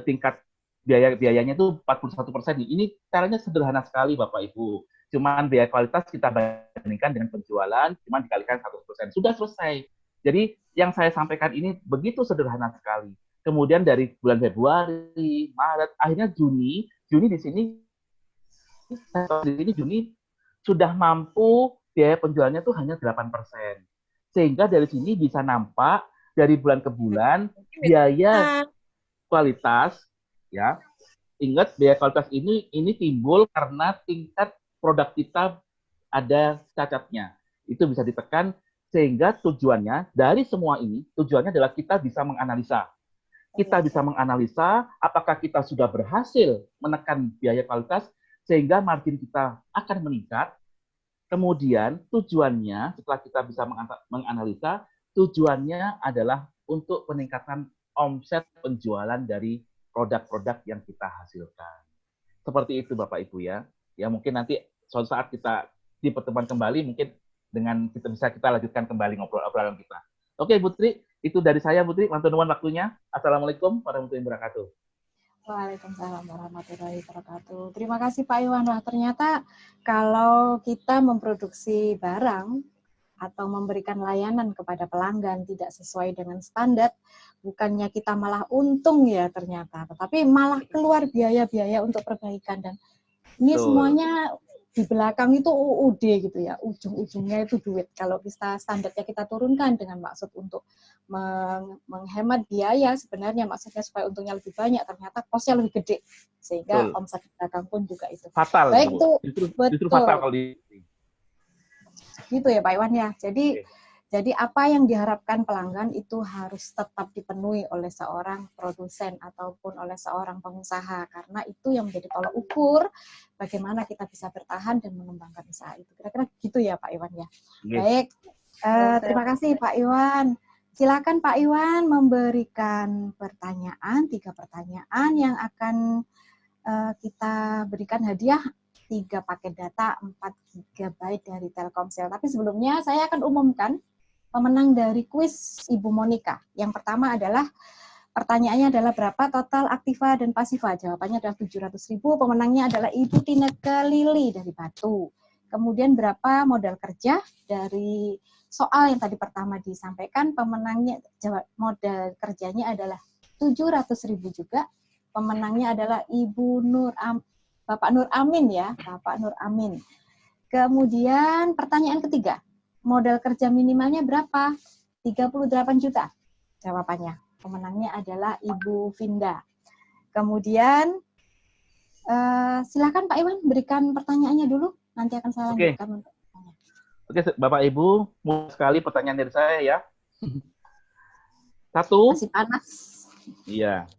tingkat biayanya itu 41%. Ini caranya sederhana sekali Bapak Ibu. Cuman biaya kualitas kita bandingkan dengan penjualan, cuman dikalikan 100%. Sudah selesai. Jadi yang saya sampaikan ini begitu sederhana sekali. Kemudian dari bulan Februari, Maret, akhirnya Juni di sini Juni sudah mampu biaya penjualannya itu hanya 8%. Sehingga dari sini bisa nampak dari bulan ke bulan biaya kualitas ya. Ingat biaya kualitas ini timbul karena tingkat produk kita ada cacatnya. Itu bisa ditekan sehingga tujuannya dari semua ini tujuannya adalah kita bisa menganalisa. Kita bisa menganalisa apakah kita sudah berhasil menekan biaya kualitas sehingga margin kita akan meningkat. Kemudian tujuannya setelah kita bisa menganalisa, tujuannya adalah untuk peningkatan omset penjualan dari produk-produk yang kita hasilkan. Seperti itu Bapak Ibu ya. Ya mungkin nanti suatu saat kita di pertemuan kembali mungkin dengan kita lanjutkan kembali ngobrol-ngobrolan kita. Oke Putri, itu dari saya Putri. Matur nuwun waktunya. Assalamualaikum warahmatullahi wabarakatuh. Waalaikumsalam warahmatullahi wabarakatuh. Terima kasih Pak Iwan. Nah, ternyata kalau kita memproduksi barang atau memberikan layanan kepada pelanggan tidak sesuai dengan standar, bukannya kita malah untung ya ternyata, tetapi malah keluar biaya-biaya untuk perbaikan. Dan ini semuanya di belakang itu UUD gitu ya, ujung-ujungnya itu duit. Kalau kita standarnya kita turunkan dengan maksud untuk menghemat biaya, sebenarnya maksudnya supaya untungnya lebih banyak, ternyata kosnya lebih gede, sehingga Betul. omset di belakang pun juga itu. Fatal, Baik, Bu. itu Justru betul. fatal kalau Gitu ya Pak Iwan ya. Jadi apa yang diharapkan pelanggan itu harus tetap dipenuhi oleh seorang produsen ataupun oleh seorang pengusaha, karena itu yang menjadi tolak ukur bagaimana kita bisa bertahan dan mengembangkan usaha itu. Kira-kira gitu ya Pak Iwan ya. Baik, terima kasih Pak Iwan. Silakan Pak Iwan memberikan pertanyaan, 3 pertanyaan yang akan kita berikan hadiah 3 paket data 4 GB dari Telkomsel. Tapi sebelumnya saya akan umumkan pemenang dari kuis Ibu Monica. Yang pertama adalah, pertanyaannya adalah berapa total aktiva dan pasiva? Jawabannya adalah 700.000. Pemenangnya adalah Ibu Tineke Lili dari Batu. Kemudian berapa modal kerja dari soal yang tadi pertama disampaikan, pemenangnya modal kerjanya adalah 700.000 juga. Pemenangnya adalah Ibu Bapak Nur Amin ya, Bapak Nur Amin. Kemudian pertanyaan ketiga, modal kerja minimalnya berapa? 38 juta. Jawabannya. Pemenangnya adalah Ibu Vinda. Kemudian silakan Pak Iwan berikan pertanyaannya dulu. Nanti akan saya lanjutkan untuk bertanya. Oke, Bapak Ibu, mulai sekali pertanyaan dari saya ya. 1. Masih panas. Iya.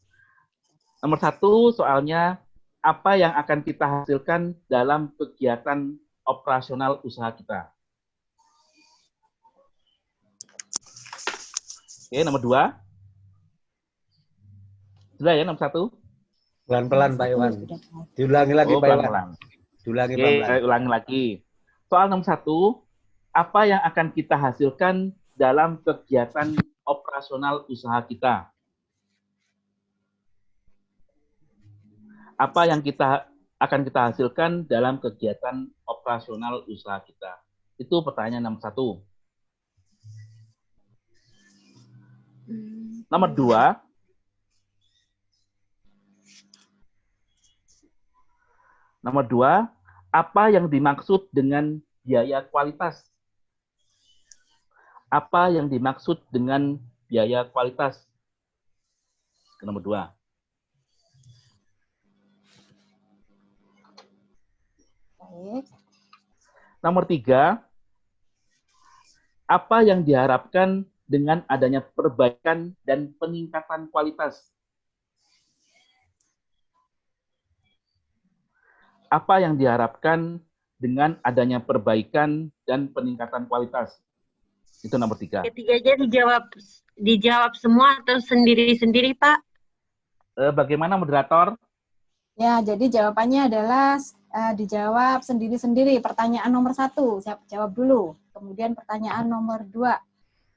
Nomor 1 soalnya, apa yang akan kita hasilkan dalam kegiatan operasional usaha kita? Oke, nomor 2. Sudah ya, nomor 1? Pelan-pelan Pak Iwan. Diulangi lagi Pak Iwan. Pelan-pelan. Diulangi Oke, pelan-pelan. saya ulangi lagi. Soal nomor 1, apa yang akan kita hasilkan dalam kegiatan operasional usaha kita? Apa yang akan kita hasilkan dalam kegiatan operasional usaha kita? Itu pertanyaan nomor 1. Nomor 2, apa yang dimaksud dengan biaya kualitas? Apa yang dimaksud dengan biaya kualitas? Nomor 2. Baik. Nomor 3, apa yang diharapkan dengan adanya perbaikan dan peningkatan kualitas? Apa yang diharapkan dengan adanya perbaikan dan peningkatan kualitas? Itu nomor 3. Ketiganya dijawab semua atau sendiri-sendiri, Pak? Bagaimana moderator? Ya, jadi jawabannya adalah dijawab sendiri-sendiri. Pertanyaan nomor 1, saya jawab dulu. Kemudian pertanyaan nomor 2,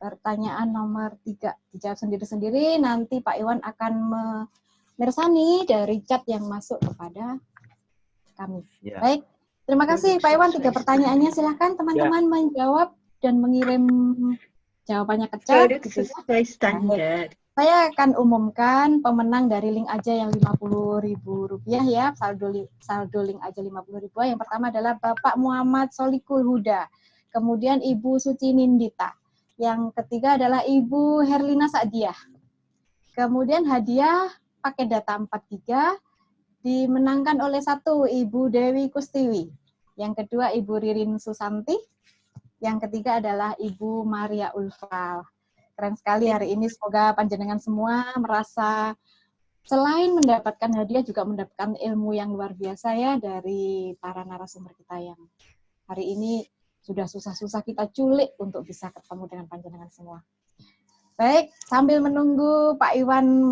pertanyaan nomor 3, dijawab sendiri-sendiri. Nanti Pak Iwan akan memersani dari chat yang masuk kepada kami. Ya. Baik, terima kasih Pak Iwan. 3 pertanyaannya, silahkan teman-teman menjawab dan mengirim jawabannya ke chat. Sesuai standar. Saya akan umumkan pemenang dari link aja yang Rp50.000 ya, saldo link aja Rp50.000. Yang pertama adalah Bapak Muhammad Solikul Huda, kemudian Ibu Suci Nindita, yang ketiga adalah Ibu Herlina Sa'diah. Kemudian hadiah paket data 4 GB dimenangkan oleh 1 Ibu Dewi Kustiwi, yang kedua Ibu Ririn Susanti, yang ketiga adalah Ibu Maria Ulfa. Keren sekali hari ini, semoga panjenengan semua merasa selain mendapatkan hadiah juga mendapatkan ilmu yang luar biasa ya dari para narasumber kita yang hari ini sudah susah-susah kita culik untuk bisa ketemu dengan panjenengan semua. Baik, sambil menunggu Pak Iwan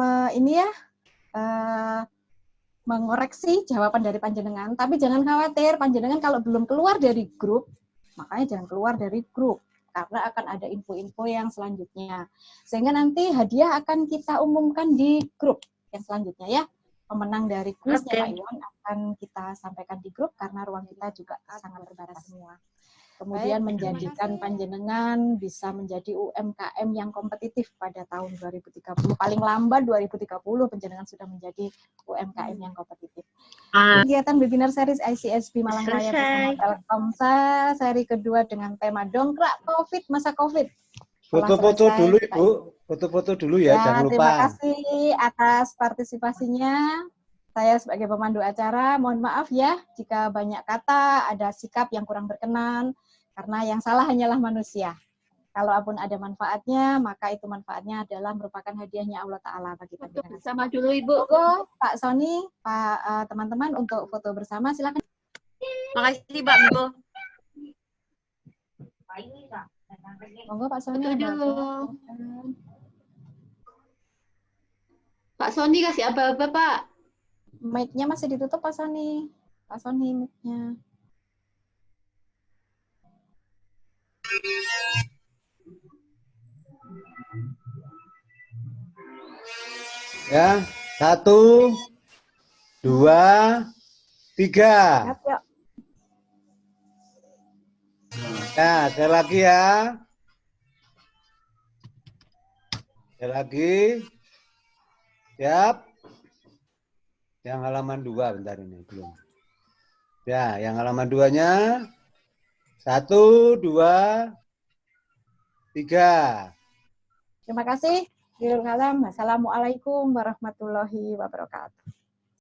mengoreksi jawaban dari panjenengan, tapi jangan khawatir, panjenengan kalau belum keluar dari grup, makanya jangan keluar dari grup, karena akan ada info-info yang selanjutnya. Sehingga nanti hadiah akan kita umumkan di grup yang selanjutnya ya. Pemenang dari kuisnya Pak Iwan akan kita sampaikan di grup, karena ruang kita juga sangat terbatas semua. kemudian Baik, terima menjadikan kasih. panjenengan bisa menjadi UMKM yang kompetitif pada tahun 2030. Paling lambat 2030 panjenengan sudah menjadi UMKM yang kompetitif. Kegiatan webinar series ICSP Malang Raya bersama Selesai. Telkomsa seri kedua dengan tema dongkrak COVID masa COVID. Telah Foto-foto selesai, dulu Bapak Ibu, Ibu. foto-foto dulu ya, jangan lupa. Terima kasih atas partisipasinya. Saya sebagai pemandu acara, mohon maaf ya jika banyak kata, ada sikap yang kurang berkenan, karena yang salah hanyalah manusia. Kalaupun ada manfaatnya, maka itu manfaatnya adalah merupakan hadiahnya Allah Ta'ala bagi Foto panjenengan. bersama dulu Ibu. Monggo Pak Sony, Pak teman-teman untuk foto bersama, silakan. Makasih Mbak Bo. Monggo Pak Sony. Foto Mbak dulu. Bo. Pak Sony kasih apa-apa Pak? Mic-nya masih ditutup Pak Sony. Pak Sony mic-nya. Ya, 1, 2, 3. Lihat yuk. Ya, sekali lagi ya. Sekali lagi. Siap. Yang halaman 2 bentar ini belum. Ya, yang halaman 2-nya. 1, 2, 3. Terima kasih. Assalamualaikum warahmatullahi wabarakatuh.